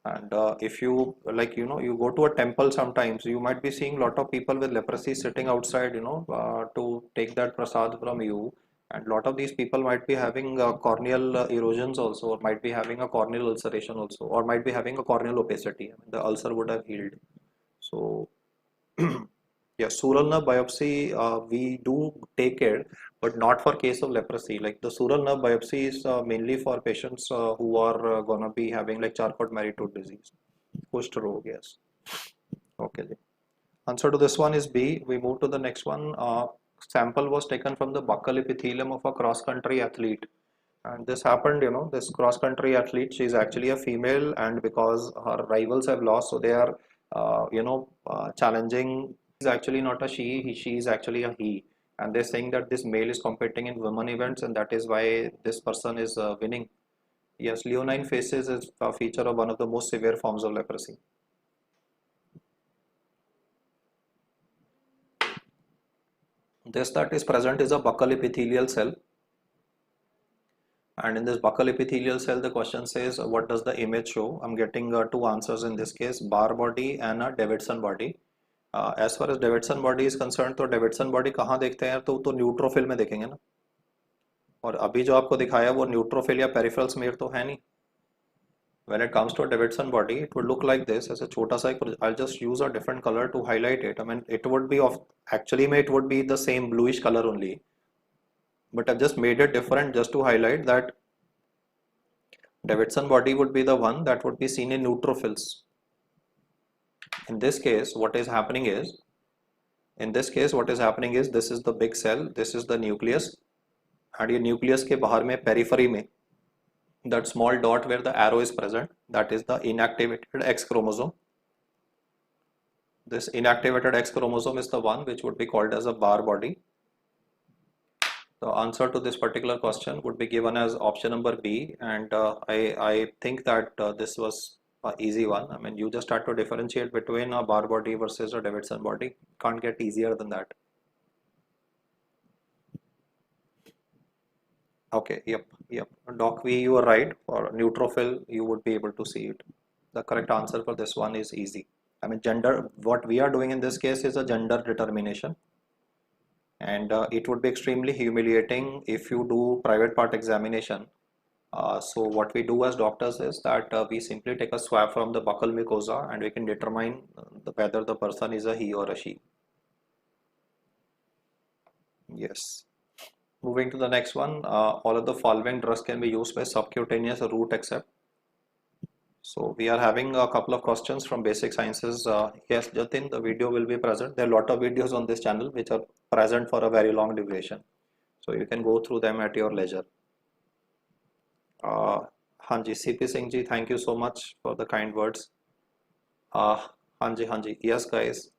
And if you like, you go to a temple sometimes, you might be seeing lot of people with leprosy sitting outside, to take that prasad from you. And lot of these people might be having corneal erosions also, or might be having a corneal ulceration also, or might be having a corneal opacity. I mean, the ulcer would have healed. So yeah, sural nerve biopsy, we do take it, but not for case of leprosy. Like the sural nerve biopsy is mainly for patients who are gonna be having like Charcot-Marie-Tooth disease, Kushth Rog, yes. Okay, ji. Answer to this one is B. We move to the next one. Sample was taken from the buccal epithelium of a cross-country athlete. And this happened, this cross-country athlete, she's actually a female, and because her rivals have lost, so they are, challenging. Is actually not a she is actually a he. And they're saying that this male is competing in women events, and that is why this person is winning. Yes, leonine faces is a feature of one of the most severe forms of leprosy. This that is present is a buccal epithelial cell. And in this buccal epithelial cell, the question says, what does the image show? I'm getting two answers in this case, Barr body and a Davidson body. As far as Davidson body is concerned, तो Davidson body कहाँ देखते हैं तो neutrophil में देखेंगे ना. और अभी जो आपको दिखाया वो न्यूट्रोफिल या पेरिफेरल स्मीयर तो है नहीं. When it comes to a Davidson body, it would look like this as a छोटा सा. I'll just use a different color to highlight it. I mean, it would be of actually it would be the same bluish color only, but I've just made it different just to highlight that Davidson body would be the one that would be seen in neutrophils. In this case, what is happening is, this is the big cell, this is the nucleus, and ये nucleus के बाहर में periphery में, that small dot where the arrow is present, that is the inactivated X chromosome. This inactivated X chromosome is the one which would be called as a Barr body. The answer to this particular question would be given as option number B, and I think that this was an easy one. I mean, you just have to differentiate between a Barr body versus a Davidson body. Can't get easier than that. Okay, yep. Doc V, you are right. For neutrophil, you would be able to see it. The correct answer for this one is easy. I mean, gender, what we are doing in this case is a gender determination. And it would be extremely humiliating if you do private part examination. So what we do as doctors is that we simply take a swab from the buccal mucosa and we can determine whether the person is a he or a she. Yes. Moving to the next one, all of the following drugs can be used by subcutaneous route except. So we are having a couple of questions from basic sciences. Yes, Jatin, the video will be present. There are a lot of videos on this channel which are present for a very long duration. So you can go through them at your leisure. Hanji, CP Singh ji, thank you so much for the kind words. Hanji, yes guys.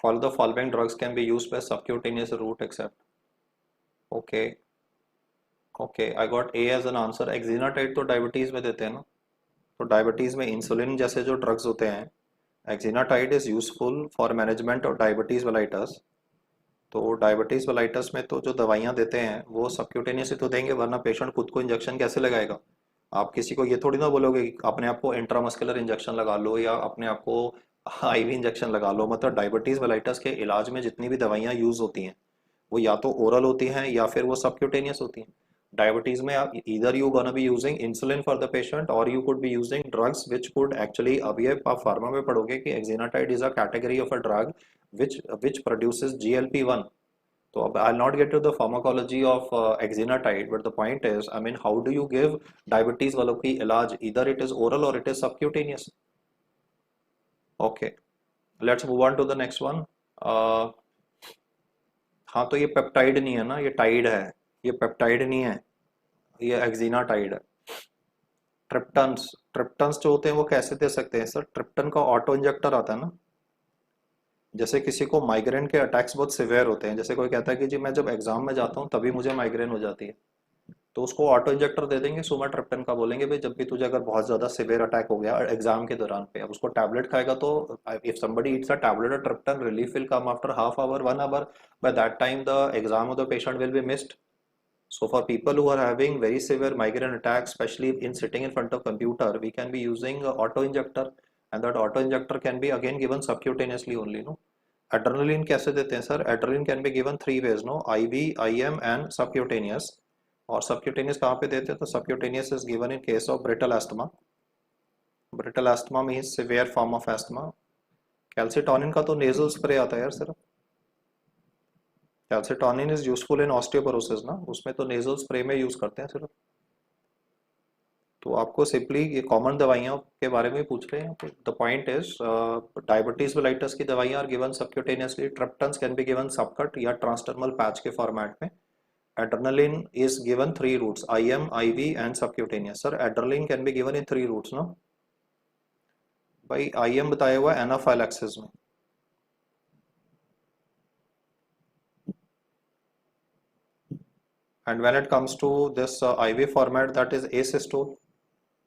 All the following drugs can be used by subcutaneous route except. Okay, I got A as an answer. Exenatide तो diabetes में देते हैं ना, तो diabetes में insulin जैसे जो drugs होते हैं, exenatide is useful for management of diabetes mellitus. तो डायबिटीज वेलाइटस में तो जो दवाइयाँ देते हैं वो सबक्यूटेनियस ही तो देंगे, वरना पेशेंट खुद को इंजेक्शन कैसे लगाएगा. आप किसी को ये थोड़ी ना बोलोगे कि अपने आप को इंट्रामस्कुलर इंजेक्शन लगा लो या अपने आप को आईवी इंजेक्शन लगा लो. मतलब डायबिटीज वेलाइटस के इलाज में जितनी भी दवाइयाँ यूज होती हैं वो या तो ओरल होती हैं या फिर वो सबक्यूटेनियस होती हैं. डायबिटीज में आप either you gonna be using insulin for the patient or you could be using drugs which could actually, अभी आप फार्मा में पढ़ोगे कि exenatide is a category of a drug which produces GLP-1. तो अब I'll not get to the pharmacology of exenatide, but the point is, I mean, how do you give diabetes वालों की इलाज? Either it is oral or it is subcutaneous. Okay, let's move on to the next one. हाँ, तो ये peptide नहीं है ना, ये टाइड है. ये पेप्टाइड नहीं है, ये एक्जिनाटाइड है. ट्रिप्टन्स जो होते हैं वो कैसे दे सकते हैं सर? ट्रिप्टन का ऑटो इंजेक्टर आता है ना. जैसे किसी को माइग्रेन के अटैक्स बहुत सिवियर होते हैं, जैसे कोई कहता है कि जी मैं जब एग्जाम में जाता हूँ तभी मुझे माइग्रेन हो जाती है, तो उसको ऑटो इंजेक्टर दे देंगे सुमाट्रिप्टन का. बोलेंगे भाई जब भी तुझे अगर बहुत ज्यादा सिवियर अटैक हो गया एग्जाम के दौरान पे, अब उसको टैबलेट खाएगा तो if somebody eats a tablet of triptan, relief will come after half hour 1 hour. By that time the exam of the patient will be missed. So for people who are having very severe migraine attacks, especially in sitting in front of computer, we can be using auto injector, and that auto injector can be again given subcutaneously only, no? Adrenaline कैसे देते हैं sir? Adrenaline can be given three ways, no? IV, IM and subcutaneous. और subcutaneous कहाँ पे देते हैं? तो subcutaneous is given in case of brittle asthma. Brittle asthma means severe form of asthma. Calcitonin का तो nasal spray आता है यार सिर्फ. Calcitonin is useful in osteoporosis ना, उसमें तो nasal spray में यूज करते हैं सिर्फ. तो आपको सिंपली ये कॉमन दवाइयों के बारे में पूछ रहे हैं. The point is diabetes mellitus की दवाइयां are given subcutaneously. Triptans can be given subcut या ट्रांसडर्मल पैच के फॉर्मेट में. Adrenaline is given three routes, IM, IV and subcutaneous. Sir adrenaline can be given in three routes no. भाई IM बताया हुआ anaphylaxis में. And when it comes to this IV format, that is asystole,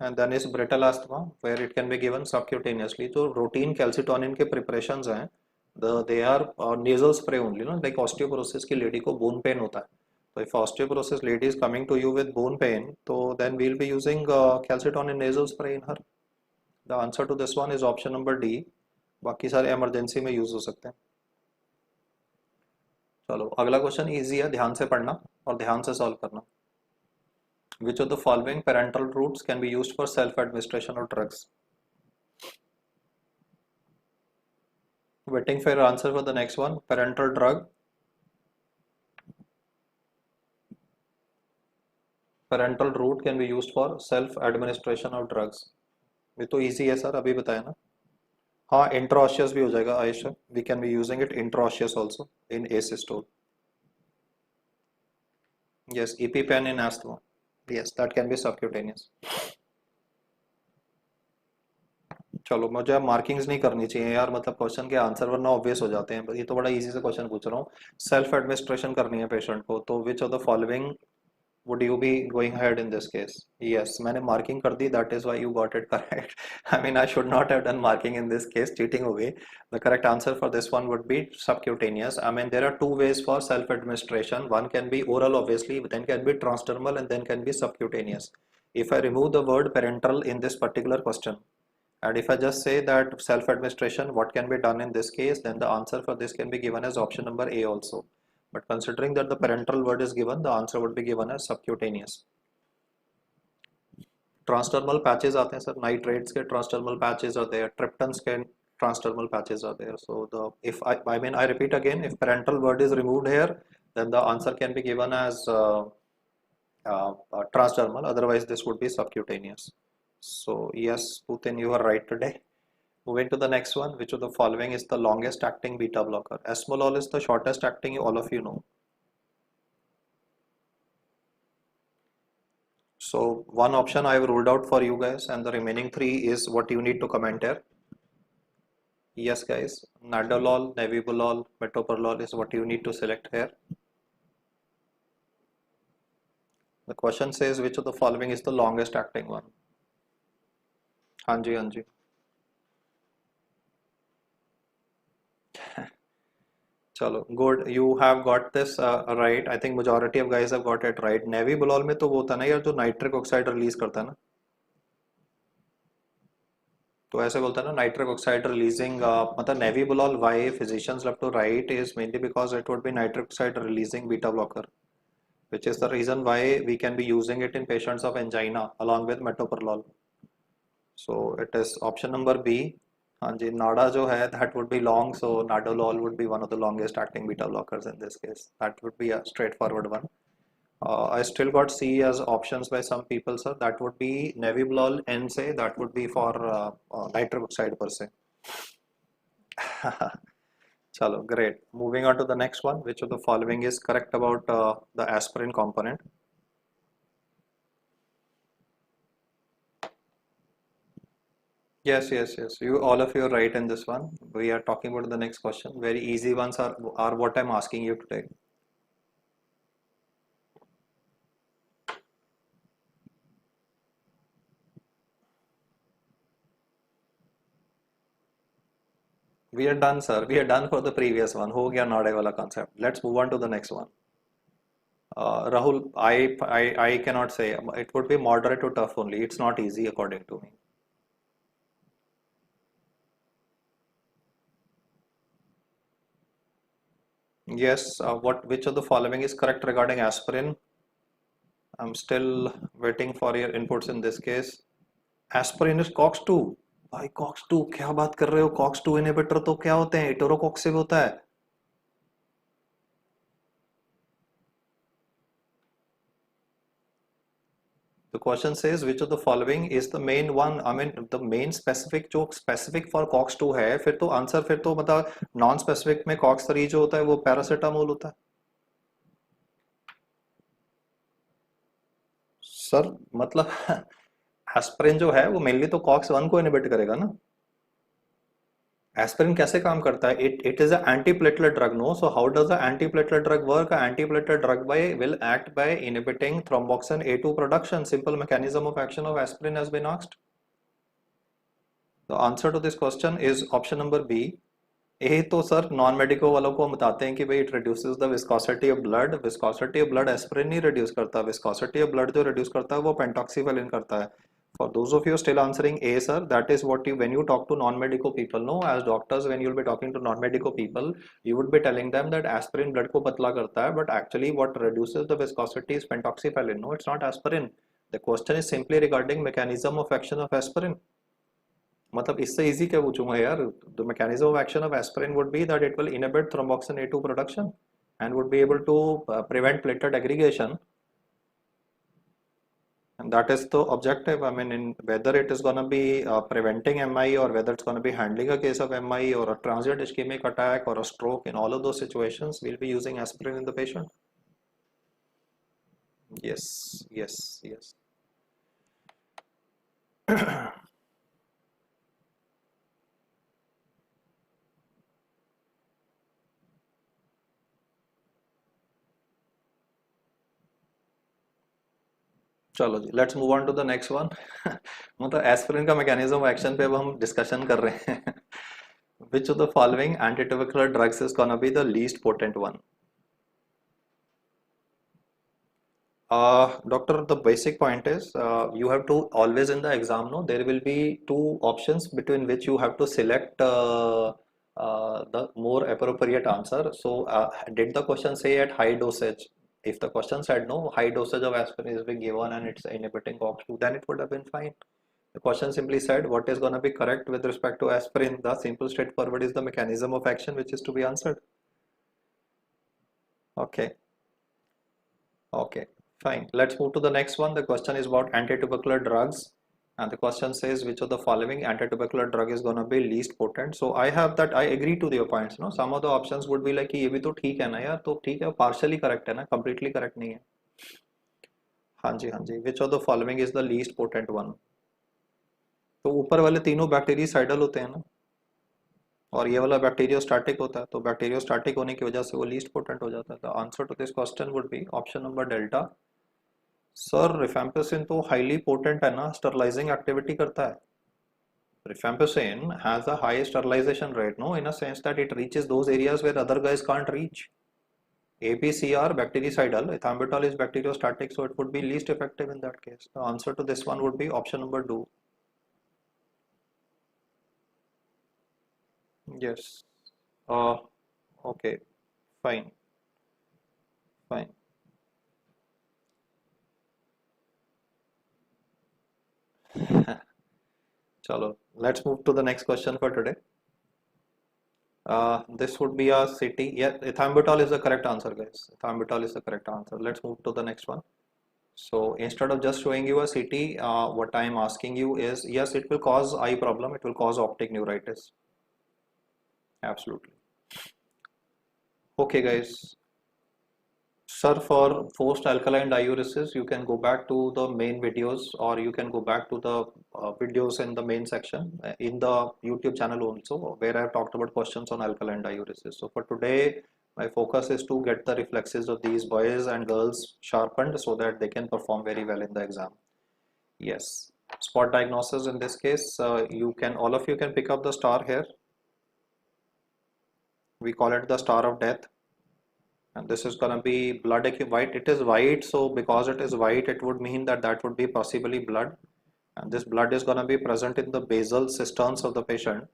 and then is brittle asthma where it can be given subcutaneously. जो routine calcitonin के preparations हैं, they are nasal spray only, no? Like osteoporosis की lady को bone pain होता है, तो if osteoporosis lady is coming to you with bone pain, तो then we'll be using calcitonin nasal spray in her. The answer to this one is option number D. बाकी सारे emergency में use हो सकते हैं. चलो अगला क्वेश्चन इजी है, ध्यान से पढ़ना और ध्यान से सॉल्व करना. Which of the following parental routes can be used for self-administration of drugs? Waiting for your answer for the next one. Parental drug. Parental route can be used for self-administration of drugs. ये तो easy है sir, अभी बताया ना. हाँ intraosseous भी हो जाएगा आयुष्य. We can be using it intraosseous also in asystole. Yes, EpiPen in asthma. Yes, that can be subcutaneous. चलो मुझे मार्किंग्स नहीं करनी चाहिए यार, मतलब क्वेश्चन के आंसर वरना ऑब्वियस हो जाते हैं. ये तो बड़ा इजी से क्वेश्चन पूछ रहा हूँ. सेल्फ एडमिनिस्ट्रेशन करनी है पेशेंट को, तो which of the following would you be going ahead in this case? Yes, मैंने मार्किंग कर दी, that is why you got it correct. I mean I should not have done marking in this case, cheating हो गई. The correct answer for this one would be subcutaneous. I mean there are two ways for self administration. One can be oral obviously, then can be transdermal, and then can be subcutaneous. If I remove the word parenteral in this particular question, and if I just say that self administration, what can be done in this case, then the answer for this can be given as option number A also. But considering that the parenteral word is given, the answer would be given as subcutaneous. Transdermal patches आते हैं sir, nitrates के transdermal patches are there, triptans के transdermal patches are there. So the if I repeat again, if parenteral word is removed here, then the answer can be given as transdermal. Otherwise, this would be subcutaneous. So yes, Putin, you are right today. Moving to the next one, which of the following is the longest acting beta blocker? Esmolol is the shortest acting, all of you know. So one option I have ruled out for you guys, and the remaining three is what you need to comment here. Yes guys, nadolol, nebivolol, metoprolol is what you need to select here. The question says which of the following is the longest acting one? हाँ जी हाँ जी. चलो good, you have got this right. I think majority of guys have got it right. Nebivolol में तो वो होता है ना यार जो नाइट्रिक ऑक्साइड रिलीज करता है ना, तो ऐसे बोलता है ना नाइट्रिक ऑक्साइड रिलीजिंग, मतलब nebivolol why physicians love to write is mainly because it would be nitric oxide releasing beta blocker, which is the reason why we can be using it in patients of angina along with metoprolol. So it is option number B. हाँ जी, नाडा जो है that would be long, so nadolol would be one of the longest acting beta blockers in this case. That would be a straightforward one. I still got C as options by some people, sir. That would be nebivolol and say that would be for nitric oxide per se. Chalo, great. Moving on to the next one. Which of the following is correct about the aspirin component? Yes, yes, yes. You all of you are right in this one. We are talking about the next question. Very easy ones are what I'm asking you today. We are done, sir. We are done for the previous one. हो गया नाड़े वाला concept. Let's move on to the next one. Rahul, I cannot say. It would be moderate to tough only. It's not easy according to me. Yes, which of the following is correct regarding aspirin? I'm still waiting for your inputs in this case. Aspirin is COX-2. भाई COX-2 क्या बात कर रहे हो? COX-2 inhibitor तो क्या होते हैं? इटोरोकॉक्सिब होता है. The question says which of the following is the main one? I mean the main specific जो specific for COX-2 है, फिर तो मतलब नॉन स्पेसिफिक में COX-3 जो होता है वो पैरासीटामोल होता है. सर मतलब एस्पिरिन जो है वो मेनली तो COX-1 को इनहिबिट करेगा ना. एस्पिरिन कैसे काम करता है? It is a antiplatelet drug, no. So how does a antiplatelet drug work? Antiplatelet drug by will act by inhibiting thromboxane A2 production. Simple mechanism of action of aspirin has been asked. The answer to this question is option number B. ए तो sir non medico वालों को हम बताते हैं कि भाई it reduces the viscosity of blood. Viscosity of blood aspirin नहीं रिड्यूस करता. विस्कोसिटी ऑफ ब्लड जो रिड्यूस करता है वो पेंटॉक्सीफेलिन करता है. For those of you still answering A, sir, that is what you, when you talk to non-medico people, no, as doctors, when you'll be talking to non-medico people, you would be telling them that aspirin blood को पतला करता है, but actually what reduces the viscosity is pentoxifenolin. No, it's not aspirin. The question is simply regarding mechanism of action of aspirin. मतलब इससे easy क्या पूछूंगा यार. The mechanism of action of aspirin would be that it will inhibit thromboxane A2 production and would be able to prevent platelet aggregation. And that is the objective. I mean, in whether it is going to be preventing MI or whether it's going to be handling a case of MI or a transient ischemic attack or a stroke, in all of those situations, we'll be using aspirin in the patient. Yes, yes, yes. चलो जी, let's move on to the next one. मतलब aspirin का mechanism of action पे अब हम discussion कर रहे हैं. Which of the following antitubercular drugs is gonna be the least potent one? Doctor, the basic point is you have to always in the exam, no, there will be two options between which you have to select the more appropriate answer. So, did the question say at high dosage? If the question said no, high dosage of aspirin is being given and it's inhibiting COX-2, then it would have been fine. The question simply said what is going to be correct with respect to aspirin. The simple straightforward is the mechanism of action which is to be answered. Okay. Okay, fine. Let's move to the next one. The question is about antitubercular drugs. And the question says which of the following antitubercular drug is going to be least potent. So I have that, I agree to your points. No, some of the options would be like कि ये भी तो ठीक है ना यार, तो ठीक है, partially correct है ना, completely correct नहीं है. हाँ जी, हाँ जी. Which of the following is the least potent one? तो ऊपर वाले तीनों बैक्टीरियासाइडल होते हैं ना, और ये वाला बैक्टीरियोस्टैटिक होता है, तो बैक्टीरियोस्टैटिक होने की वजह से वो लीस्ट पोटेंट हो जाता है. The answer to this question would be option number delta. Sir rifampicin तो हाईली पोटेंट है ना, स्टरलाइजिंग एक्टिविटी करता है. Rifampicin has a high sterilization rate, no, in a sense that it reaches those areas where other guys can't reach. ABCR bactericidal, ethambutol is bacteriostatic, so it would be least effective in that case. The answer to this one would be option number 2. Yes. Uh, okay, fine, fine. Chalo, let's move to the next question for today. This would be a city. Yeah, ethambutol is the correct answer, guys. Ethambutol is the correct answer. Let's move to the next one. So instead of just showing you a city, what I am asking you is, yes, it will cause eye problem. It will cause optic neuritis. Absolutely. Okay, guys. Sir, for forced alkaline diuresis, you can go back to the main videos, or you can go back to the videos in the main section in the YouTube channel also, where I have talked about questions on alkaline diuresis. So for today, my focus is to get the reflexes of these boys and girls sharpened so that they can perform very well in the exam. Yes, spot diagnosis in this case, all of you can pick up the star here. We call it the star of death. and this is going to be blood white. It is white, so because it is white, it would mean that that would be possibly blood, and this blood is going to be present in the basal cisterns of the patient.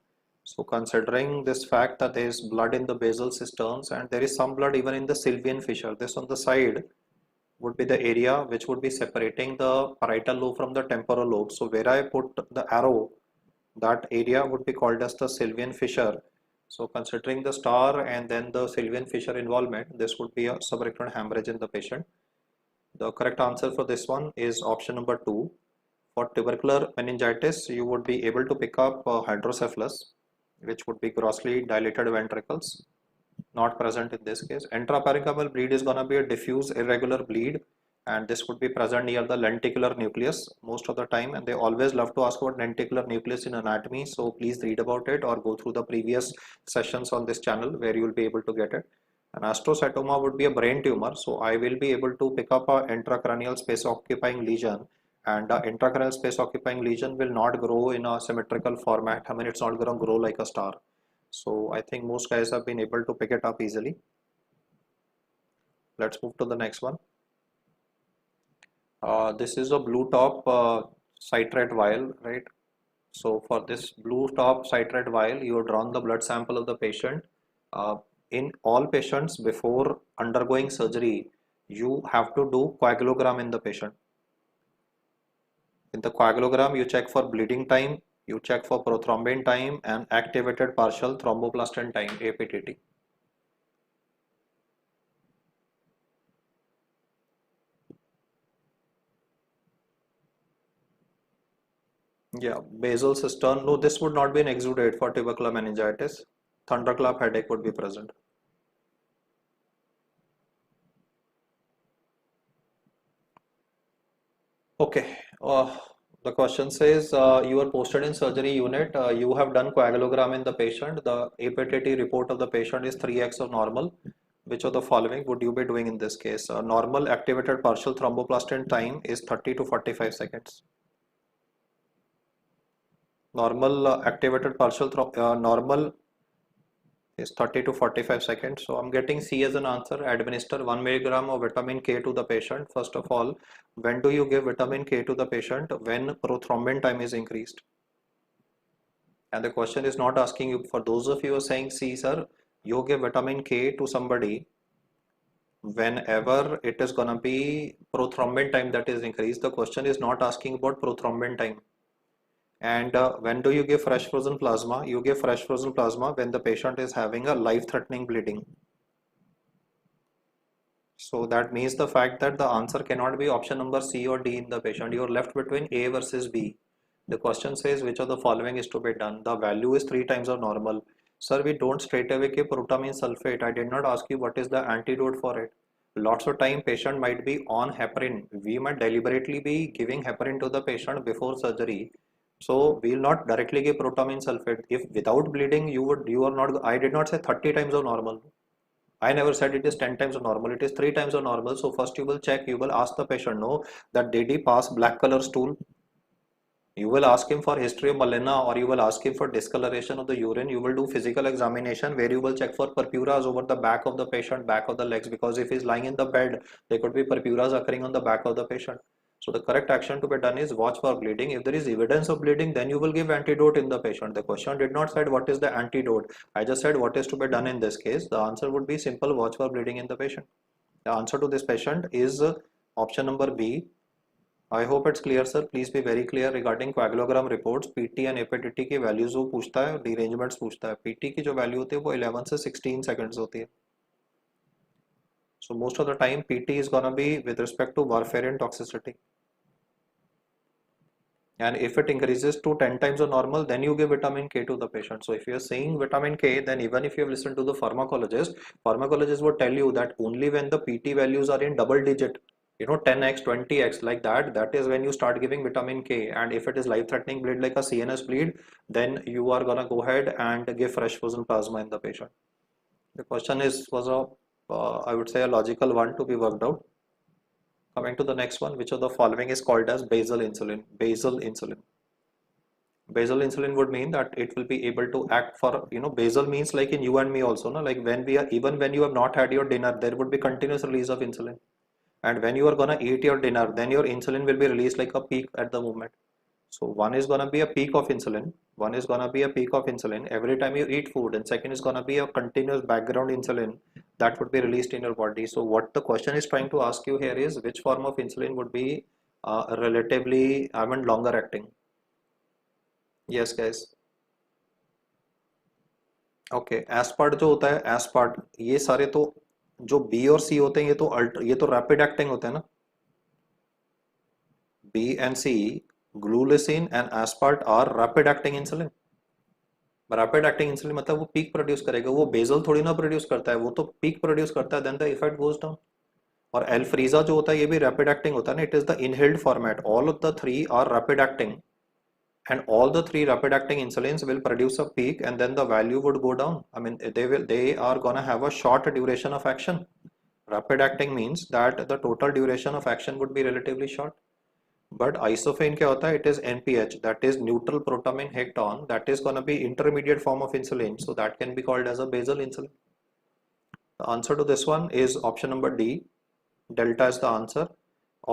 So considering this fact that there is blood in the basal cisterns and there is some blood even in the sylvian fissure, this on the side would be the area which would be separating the parietal lobe from the temporal lobe. So where I put the arrow, that area would be called as the sylvian fissure. So considering the star and then the sylvian fissure involvement, this would be a subrectal hemorrhage in the patient. The correct answer for this one is option number 2. For tubercular meningitis, you would be able to pick up hydrocephalus, which would be grossly dilated ventricles, not present in this case. Intraparenchymal bleed is going to be a diffuse irregular bleed, and this would be present near the lenticular nucleus most of the time, and they always love to ask about lenticular nucleus in anatomy, so please read about it or go through the previous sessions on this channel where you will be able to get it. An astrocytoma would be a brain tumor, so I will be able to pick up a intracranial space occupying lesion, and the intracranial space occupying lesion will not grow in a symmetrical format. I mean, it's not going to grow like a star. So I think most guys have been able to pick it up easily. Let's move to the next one. This is a blue top citrate vial, right? So for this blue top citrate vial, you have drawn the blood sample of the patient. In all patients before undergoing surgery, you have to do coagulogram in the patient. In the coagulogram, you check for bleeding time, you check for prothrombin time and activated partial thromboplastin time, APTT. Yeah, basal cistern. No, this would not be an exudate for tubercular meningitis. Thunderclap headache would be present. Okay. The question says you are posted in surgery unit. You have done coagulogram in the patient. The APTT report of the patient is 3x of normal. Which of the following would you be doing in this case? Normal activated partial thromboplastin time is 30 to 45 seconds. Normal activated partial normal is 30 to 45 seconds. So I'm getting C as an answer. Administer 1 milligram of vitamin K to the patient. First of all, when do you give vitamin K to the patient? When prothrombin time is increased. And the question is not asking you, for those of you who are saying, see sir, you give vitamin K to somebody whenever it is going to be prothrombin time that is increased. The question is not asking about prothrombin time. And when do you give fresh frozen plasma? You give fresh frozen plasma when the patient is having a life-threatening bleeding. So that means the fact that the answer cannot be option number C or D in the patient. You are left between A versus B. The question says which of the following is to be done. The value is 3 times of normal. Sir, we don't straight away give protamine sulfate. I did not ask you what is the antidote for it. Lots of time patient might be on heparin. We might deliberately be giving heparin to the patient before surgery. So we will not directly give protamine sulfate. If without bleeding you are not, I did not say 30 times of normal. I never said it is 10 times of normal. It is 3 times of normal. So first you will check, you will ask the patient, no, that did he pass black color stool? You will ask him for history of melena, or you will ask him for discoloration of the urine. You will do physical examination where you will check for purpuras over the back of the patient, back of the legs, because if he is lying in the bed, there could be purpuras occurring on the back of the patient. So the correct action to be done is watch for bleeding. If there is evidence of bleeding, then you will give antidote in the patient. The question did not say what is the antidote. I just said what is to be done in this case. The answer would be simple, watch for bleeding in the patient. The answer to this patient is option number B. I hope it's clear sir. Please be very clear regarding coagulogram reports. PT and APTT की values वो पूछता है, derangements पूछता है. PT की जो value होती है वो 11 से 16 seconds होती है. So most of the time PT is gonna be with respect to warfarin toxicity. And if it increases to 10 times the normal, then you give vitamin K to the patient. So if you are saying vitamin K, then even if you have listened to the pharmacologist would tell you that only when the PT values are in double digit, 10x 20x like that is when you start giving vitamin K. And if it is life threatening bleed like a CNS bleed, then you are gonna go ahead and give fresh frozen plasma in the patient. The question was a I would say a logical one to be worked out. Coming to the next one, which of the following is called as basal insulin? Basal insulin would mean that it will be able to act for, basal means like in you and me also, no? Like when we are, even when you have not had your dinner, there would be continuous release of insulin. And when you are gonna eat your dinner, then your insulin will be released like a peak at the moment. So one is gonna be a peak of insulin, one is gonna be a peak of insulin every time you eat food, and second is gonna be a continuous background insulin that would be released in your body. So what the question is trying to ask you here is which form of insulin would be relatively, I mean, longer acting. Yes, guys. Okay aspart जो होता है, aspart, ये सारे तो जो B और सी होते हैं, ये तो रैपिड एक्टिंग होते हैं ना. B and C, glulisine and aspart are rapid acting insulin. Rapid acting insulin मतलब वो पीक प्रोड्यूस करेगा, वो बेजल थोड़ी ना प्रोड्यूस करता है, वो तो पीक प्रोड्यूस करता है, then the effect goes down. और एल्फ्रीजा जो होता है ये भी रैपिड एक्टिंग होता है ना, it is the inhaled format, all of the three are rapid acting, and all the three rapid acting insulins will produce a peak and then the value would go down. I mean, they are gonna have a short duration of action. Rapid acting means that the total duration of action would be relatively short. But isofane क्या होता है? It is NPH, that is neutral protamine hecton, that is gonna be intermediate form of insulin, so that can be called as a basal insulin. The answer to this one is option number D. Delta is the answer.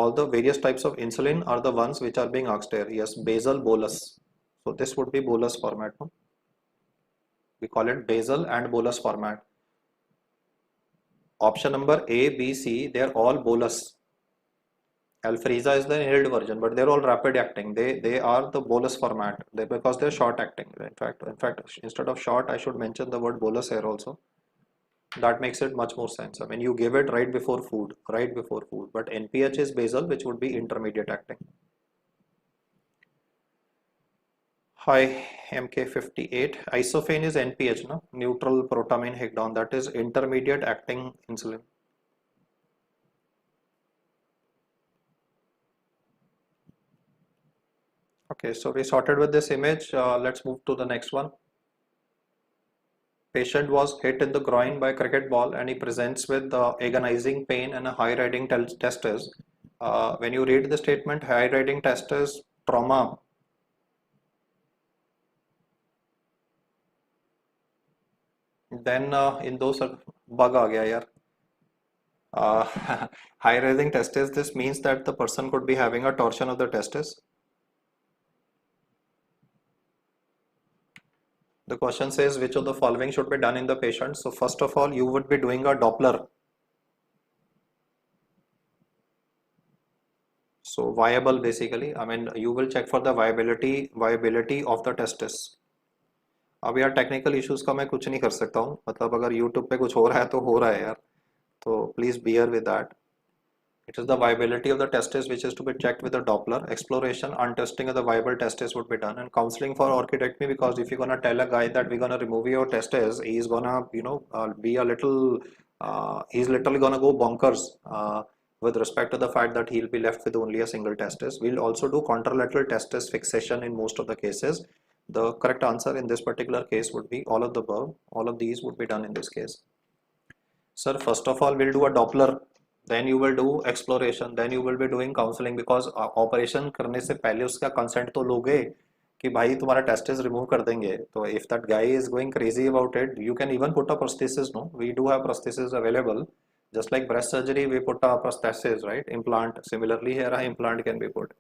All the various types of insulin are the ones which are being asked here. Yes, basal bolus. So this would be bolus format. No? We call it basal and bolus format. Option number A, B, C, they are all bolus. Alfreza is the inhaled version, but they're all rapid acting. They are the bolus format. Because they're short acting. In fact, instead of short, I should mention the word bolus here also. That makes it much more sense. I mean, you give it right before food, but NPH is basal, which would be intermediate acting. Hi, MK58. Isofane is NPH, no? Neutral protamine hecton, that is intermediate acting insulin. Okay, so we sorted with this image. Let's move to the next one. Patient was hit in the groin by a cricket ball and he presents with agonizing pain and a high riding testes. When you read the statement, high riding testes, trauma, then in those bug aa gaya yaar. High rising testes, this means that the person could be having a torsion of the testes. The question says which of the following should be done in the patient. So first of all, you would be doing a Doppler. So viable basically, I mean you will check for the viability of the testis. अब यार technical issues का मैं कुछ नहीं कर सकता हूँ, मतलब अगर यूट्यूब पे कुछ हो रहा है तो हो रहा है यार, तो please bear with that. It is the viability of the testis which is to be checked with a Doppler. Exploration and testing of the viable testis would be done, and counseling for orchidectomy, because if you're gonna tell a guy that we're gonna remove your testis, he's gonna be a little he's literally gonna go bonkers with respect to the fact that he'll be left with only a single testis. We'll also do contralateral testis fixation in most of the cases. The correct answer in this particular case would be all of the above. All of these would be done in this case. Sir, first of all, we'll do a Doppler, then you will do exploration, then you will be doing counseling, because operation करने से पहले उसका consent तो लोगे कि भाई तुम्हारा testis remove कर देंगे. तो if that guy is going crazy about it, you can even put a prosthesis. No, we do have prosthesis available. Just like breast surgery, we put a prosthesis, right? Implant. Similarly, here a implant can be put.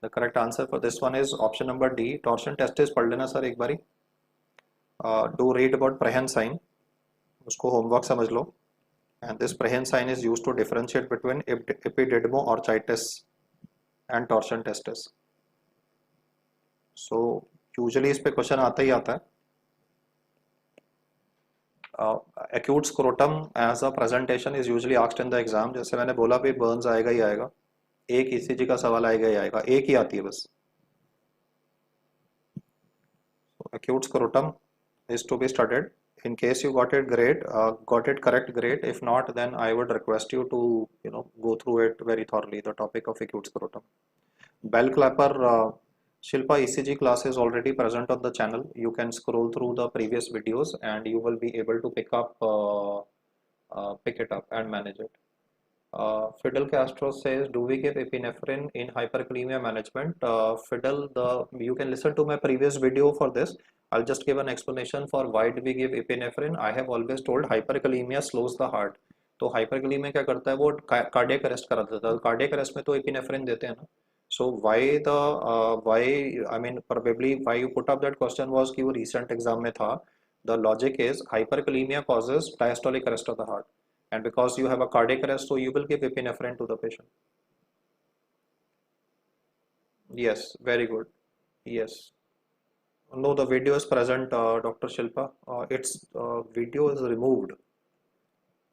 The correct answer for this one is option number D. Torsion testis पढ़ लेना sir एक बारी. Do read about Prehen sign. उसको homework समझ लो. And this Prehen sign is used to differentiate between epididymoorchitis and torsion testis. So usually इस पे question आता ही आता है. Acute scrotum as a presentation is usually asked in the exam. जैसे मैंने बोला भी बर्न्स आएगा ही आएगा, एक ECG का सवाल आएगा ही आएगा, एक ही आती है बस. Acute scrotum is to be studied. In case you got it correct, great. If not, then I would request you to go through it very thoroughly, the topic of acute scrotum. Bell clapper, Shilpa ECG class is already present on the channel. You can scroll through the previous videos and you will be able to pick it up and manage it. Fidel Castro says, "Do we give epinephrine in hyperkalemia management?" Fidel, you can listen to my previous video for this. I'll just give an explanation for why do we give epinephrine. I have always told hyperkalemia slows the heart. तो hyperkalemia क्या करता है, वो cardiac arrest करा देता है. Cardiac arrest में तो epinephrine देते हैं ना. So why I mean probably why you put up that question was कि वो recent exam में था. The logic is hyperkalemia causes diastolic arrest of the heart. And because you have a cardiac arrest, so you will give epinephrine to the patient. Yes, very good. Yes. No, the video is present, Dr. Shilpa. Its video is removed.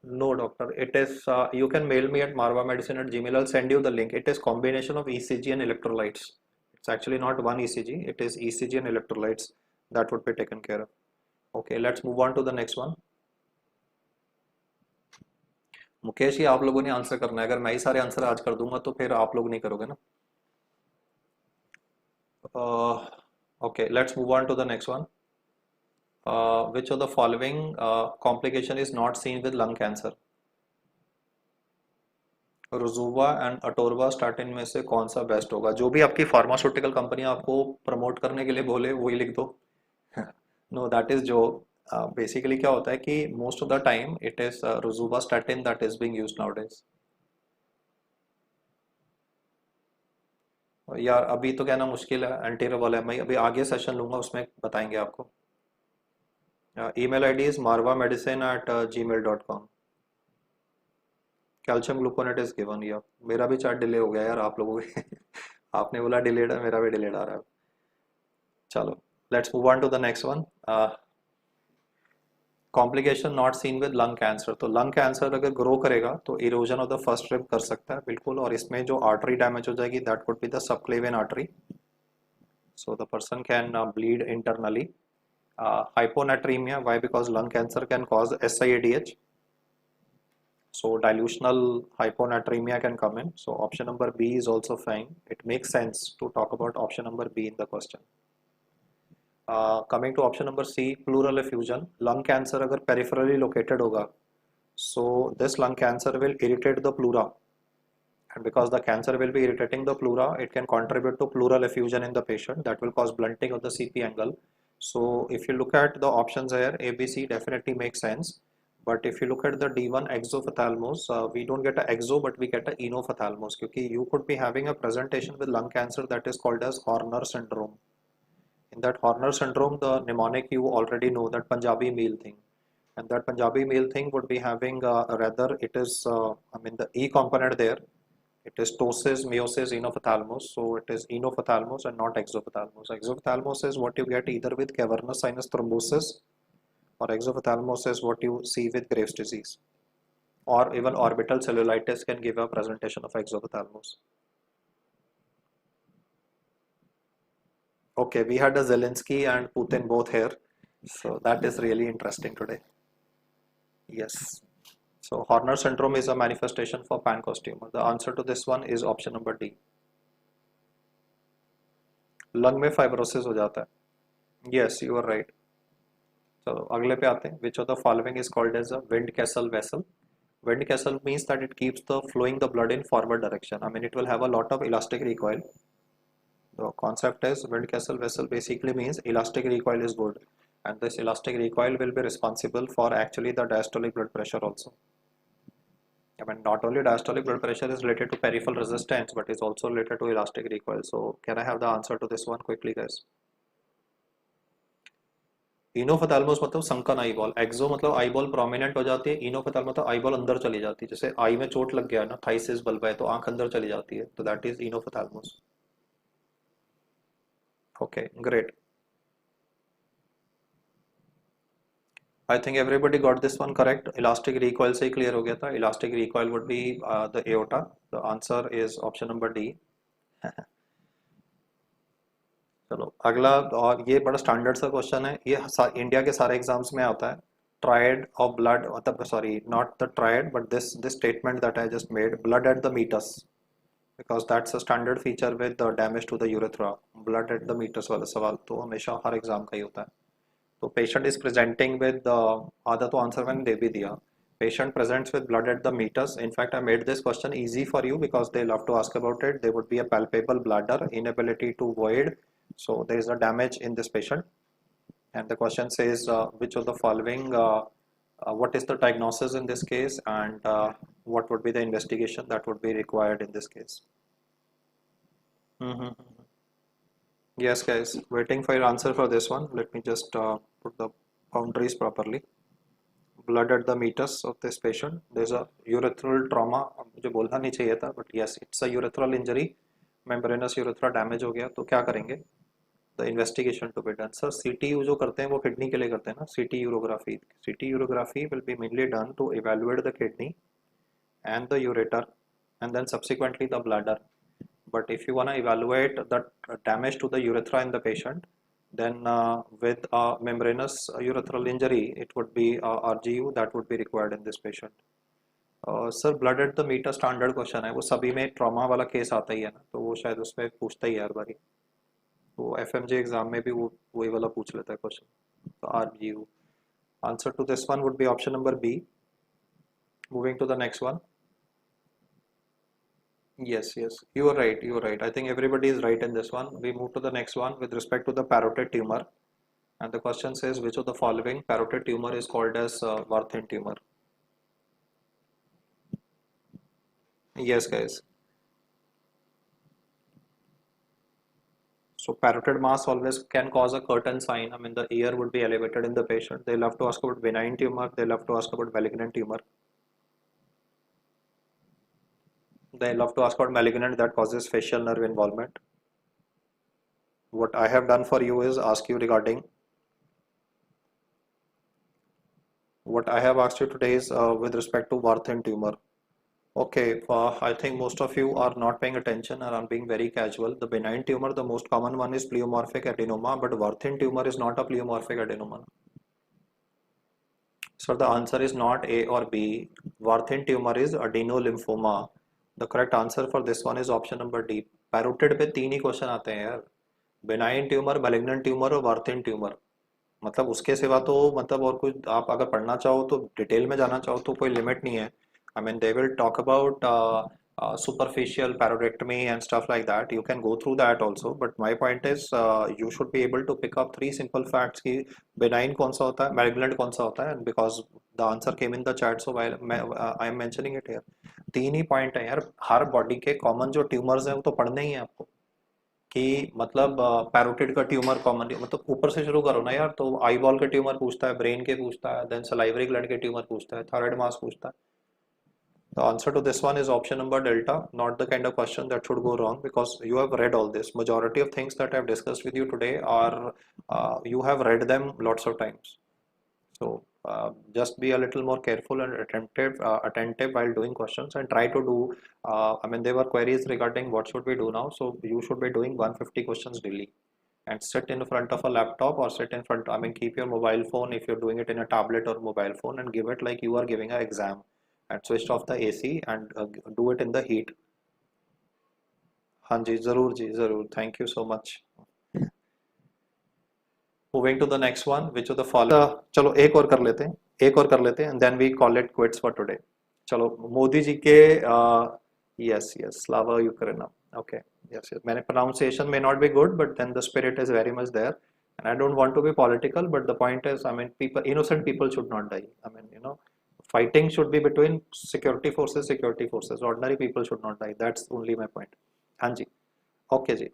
No, doctor. It is. You can mail me at marvamedicine@gmail. I'll send you the link. It is combination of ECG and electrolytes. It's actually not one ECG. It is ECG and electrolytes that would be taken care of. Okay, let's move on to the next one. Mukesh, ये आप लोगों ने answer करना है. अगर मैं ही सारे answer आज कर दूंगा तो फिर आप लोग नहीं करोगे ना. Okay, let's move on to the next one. Which of the following complication is not seen with lung cancer? Rosuva and atorvastatin में से कौन सा बेस्ट होगा? जो भी आपकी फार्मास्यूटिकल कंपनी आपको प्रमोट करने के लिए बोले वही लिख दो. नो, दैट इज जो बेसिकली क्या होता है कि most of the time it is rosuvastatin that is being used nowadays. यार अभी तो कहना मुश्किल है. एंटीरियल मैं अभी आगे सेशन लूंगा, उसमें बताएंगे आपको. Email ID is marvamedicine@gmail.com. Calcium gluconate is given. या मेरा भी चार्ट डिले हो गया यार आप लोगों के. आपने बोला डिलेड है, मेरा भी डिलेड आ रहा है. चलो, let's move on to the next one. Complication not seen with lung cancer. तो लंग कैंसर अगर ग्रो करेगा तो erosion of the first rib कर सकता है बिल्कुल, और इसमें जो आर्टरी डैमेज हो जाएगी that would be the subclavian artery. So the person can bleed internally. Hyponatremia, why? Because lung cancer can cause SIADH. So dilutional hyponatremia can come in. So option number B is also fine. It makes sense to talk about option number B in the question. Coming to option number C, pleural effusion. Lung cancer अगर peripherally located होगा, so this lung cancer will irritate the pleura, and because the cancer will be irritating the pleura, it can contribute to pleural effusion in the patient. That will cause blunting of the CP angle. So if you look at the options here, A, B, C definitely makes sense. But if you look at the D1 exophthalmos, we don't get a exo, but we get a enophthalmos. Because you could be having a presentation with lung cancer that is called as Horner syndrome. In that Horner syndrome, the mnemonic you already know, that Punjabi meal thing. And that Punjabi meal thing would be having rather it is, I mean the E component there. It is ptosis, meiosis, enophthalmos. So it is enophthalmos and not exophthalmos. Exophthalmos is what you get either with cavernous sinus thrombosis, or exophthalmos is what you see with Graves' disease. Or even orbital cellulitis can give a presentation of exophthalmos. Okay, we had a Zelensky and Putin both here. So that is really interesting today. Yes. So Horner syndrome is a manifestation for Pancoast tumor. The answer to this one is option number D. Lung में fibrosis हो जाता है. Yes, you are right. चलो अगले पे आते हैं. Which of the following is called as a Windkessel vessel? Windkessel means that it keeps the flowing the blood in forward direction. I mean it will have a lot of elastic recoil. The concept is Windkessel vessel basically means elastic recoil is good, and this elastic recoil will be responsible for actually the diastolic blood pressure also. I mean, not only diastolic blood pressure is related to peripheral resistance, but is also related to elastic recoil. So, can I have the answer to this one quickly, guys? इनोफथैलमस मतलब sunken eye ball. एक्सो मतलब eye ball prominent हो जाती है. इनोफथैलमस मतलब eye ball अंदर चली जाती है. जैसे आई में चोट लग गया ना, थाइसिस बल्ब है, तो आंख अंदर चली जाती है, तो that is enophthalmos. Okay, great. I think everybody got this one correct. Elastic recoil से ही clear हो गया था. Elastic recoil would be the aorta. The answer is option number D. चलो अगला, और ये बड़ा स्टैंडर्ड सा क्वेश्चन है. ये इंडिया के सारे एग्जाम्स में आता है. Triad of blood, मतलब sorry, not the triad, but this statement that I just made, blood at the meatus, because that's a standard feature with the damage to the urethra. Blood at the meatus वाला सवाल तो हमेशा हर exam का ही होता है. तो patient is presenting with आधा तो आंसर मैंने दे भी दिया. Patient presents with blood at the meatus. In fact, I made this question easy for you because they love to ask about it. There would be a palpable bladder, inability to void. So there is a damage in this patient. And the question says, which of the following, what is the diagnosis in this case, and what would be the investigation that would be required in this case? Yes, guys, waiting for your answer for this one. Let me just put the boundaries properly. Blood at the meatus of this patient. There's a urethral trauma. मुझे बोलना नहीं चाहिए था, but yes, it's a urethral injury. Membranous urethra damage हो गया, तो क्या करेंगे? The investigation to be done. Sir, CTU जो करते हैं वो किडनी के लिए करते हैं ना? CT urography. CT urography will be mainly done to evaluate the kidney and the ureter, and then subsequently the bladder. But if you want to evaluate the damage to the urethra in the patient, then with a membranous urethral injury, it would be RGU that would be required in this patient. Sir blood at the meter standard question है, वो सभी में trauma वाला case आता ही है ना, तो वो शायद उसमें पूछता ही है हर बारी, वो FMJ एग्जाम में भी वो वही वाला पूछ लेता है क्वेश्चन. तो RGU. Answer to this one would be option number B. Moving to the next one. Yes, you are right. You are right. I think everybody is right in this one. We move to the next one with respect to the parotid tumor. And the question says, which of the following parotid tumor is called as Warthin tumor? Yes, guys. So parotid mass always can cause a curtain sign. I mean, the ear would be elevated in the patient. They love to ask about benign tumor. They love to ask about malignant tumor. They love to ask about malignant that causes facial nerve involvement. What I have done for you is ask you regarding what I have asked you today is with respect to Warthin tumor. Okay, I think most of you are not paying attention and are being very casual. The benign tumor, the most common one is pleomorphic adenoma, but Warthin tumor is not a pleomorphic adenoma. So the answer is not A or B. Warthin tumor is adenolymphoma. The correct answer for this one is option number D. Parotid पे 3 ही question आते हैं यार, benign tumour, malignant tumour और वार्थिन tumour. मतलब उसके सिवा तो मतलब और कुछ आप अगर पढ़ना चाहो तो डिटेल में जाना चाहो तो कोई लिमिट नहीं है. I mean they will talk about superficial paroidectomy and stuff like that. You can go through that also, but my point is you should be able to pick up 3 simple facts कि benign कौन सा होता है, malignant कौन सा होता है, and because the answer came in the chat, so while I am mentioning it here. 3 he point है यार, हर बॉडी के कॉमन जो ट्यूमर्स हैं वो तो पढ़ने ही है आपको, कि मतलब पैरोटिड का ट्यूमर कॉमन, मतलब ऊपर से शुरू करो ना यार. तो आई बॉल के ट्यूमर पूछता है, ब्रेन के पूछता है, देन सलाइवरी ग्लैंड के ट्यूमर पूछता है, थायराइड मास पूछता है. The answer to this one is option number delta, not the kind of question that should go wrong, because you have read all this. Majority of things that I have discussed with you today are you have read them lots of times. So just be a little more careful and attentive while doing questions, and try to do I mean there were queries regarding what should we do now, so you should be doing 150 questions daily, and sit in front of a laptop or sit in front, I mean keep your mobile phone if you're doing it in a tablet or mobile phone, and give it like you are giving an exam, and switch off the AC and do it in the heat. हाँ जी ज़रूर, thank you so much. Moving to the next one, which of the following, चलो एक और कर लेते हैं and then we call it quits for today. चलो मोदी जी के yes Slava Ukraina. Okay, yes. मैंने pronunciation may not be good, but then the spirit is very much there, and I don't want to be political, but the point is, I mean, innocent people should not die. I mean, you know, fighting should be between security forces. Ordinary people should not die. That's only my point. हाँ जी, okay ji.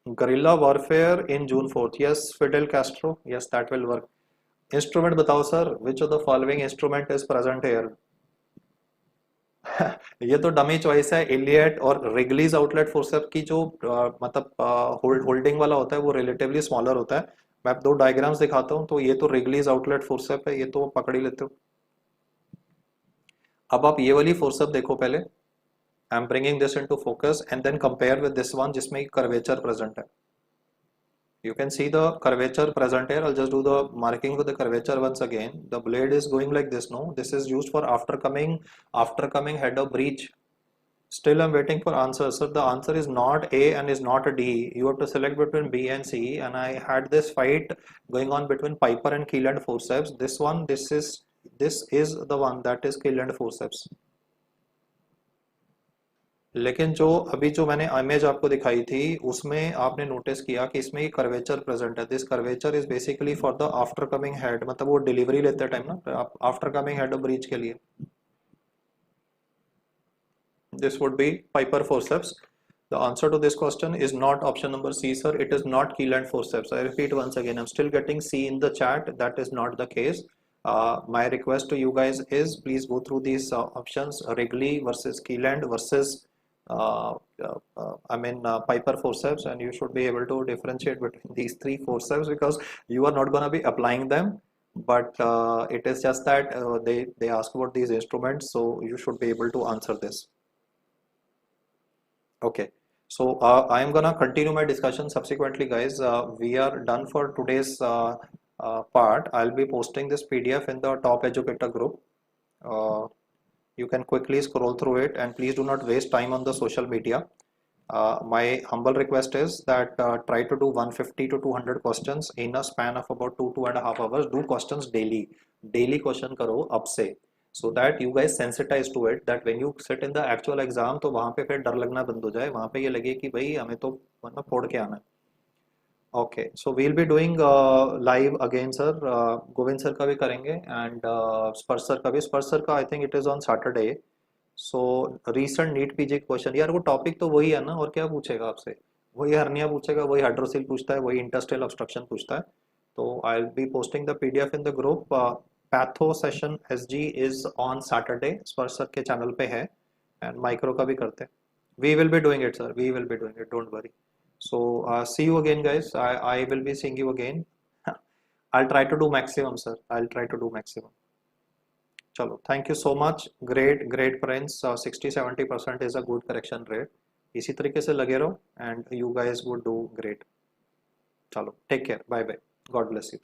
Guerrilla warfare in June 4th. Yes, Fidel Castro. Yes, that will work. Instrument बताओ sir. Which of the following instrument is present here? ये तो dummy choice है. Elliot और Wrigley's outlet forceps की जो मतलब holding वाला होता है वो रिलेटिवली स्मॉलर होता है. मैं आप 2 डायग्राम्स दिखाता हूँ. तो ये तो रिगलीज आउटलेट फोर्सेप है, ये तो पकड़ ही लेते हो. अब आप ये वाली फोर्सेप देखो पहले. I am bringing this into focus and then compare with this one जिसमें कर्वेचर प्रेजेंट है. You can see the curvature present here. I'll just do the marking with the curvature once again. The blade is going like this. No, this is used for after coming head of breach. Still I'm waiting for answer. So the answer is not A and is not a D. You have to select between B and C, and I had this fight going on between Piper and Keeland forceps. This one, this is this is the one that is kill and forceps. लेकिन जो मैंने image आपको दिखाई थी उसमें आपने notice किया कि इसमें ये कर्वेचर प्रेजेंट है। This curvature is basically for the after coming head, मतलब वो डिलीवरी लेते टाइम ना, after coming head of breach के लिए। This would be Piper forceps. The answer to this question is not option number C, sir. It is not keel and forceps. I repeat once again, I'm still getting C in the chat. That is not the case. My request to you guys is please go through these options: Wrigley versus Keeland versus Piper forceps, and you should be able to differentiate between these three forceps because you are not going to be applying them. But it is just that they ask about these instruments, so you should be able to answer this. Okay, so I am gonna continue my discussion subsequently, guys. We are done for today's part. I'll be posting this PDF in the Top Educator group. You can quickly scroll through it, and please do not waste time on the social media. My humble request is that try to do 150 to 200 questions in a span of about 2.5 hours. Do questions daily. Daily question करो अब से, so that you guys sensitize to it, that when you sit in the actual exam तो वहाँ पे फिर डर लगना बंद हो जाए, वहाँ पे ये लगे कि भाई हमें तो मतलब फोड़ के आना है। Okay, so we'll be doing live again sir, Govind sir का भी करेंगे एंड स्पर्श सर का भी। स्पर्श सर का I think it is on Saturday. So recent NEET PG question, यार वो टॉपिक तो वही है ना, और क्या पूछेगा आपसे? वही हर्निया पूछेगा, वही हाइड्रोसिल पूछता है, वही इंटस्टाइल ऑब्स्ट्रक्शन पूछता है। तो I will be posting the PDF in the group. Patho session SG is on Saturday, Sparsh sir के चैनल पे है, एंड माइक्रो का भी करते हैं। We will be doing it sir, we will be doing it, don't worry. So see you again, guys. I will be seeing you again. I'll try to do maximum, sir. I'll try to do maximum. चलो, thank you so much. Great friends. 60-70% is a good correction rate. इसी तरीके से लगे रहो and you guys would do great. चलो, take care. Bye bye. God bless you.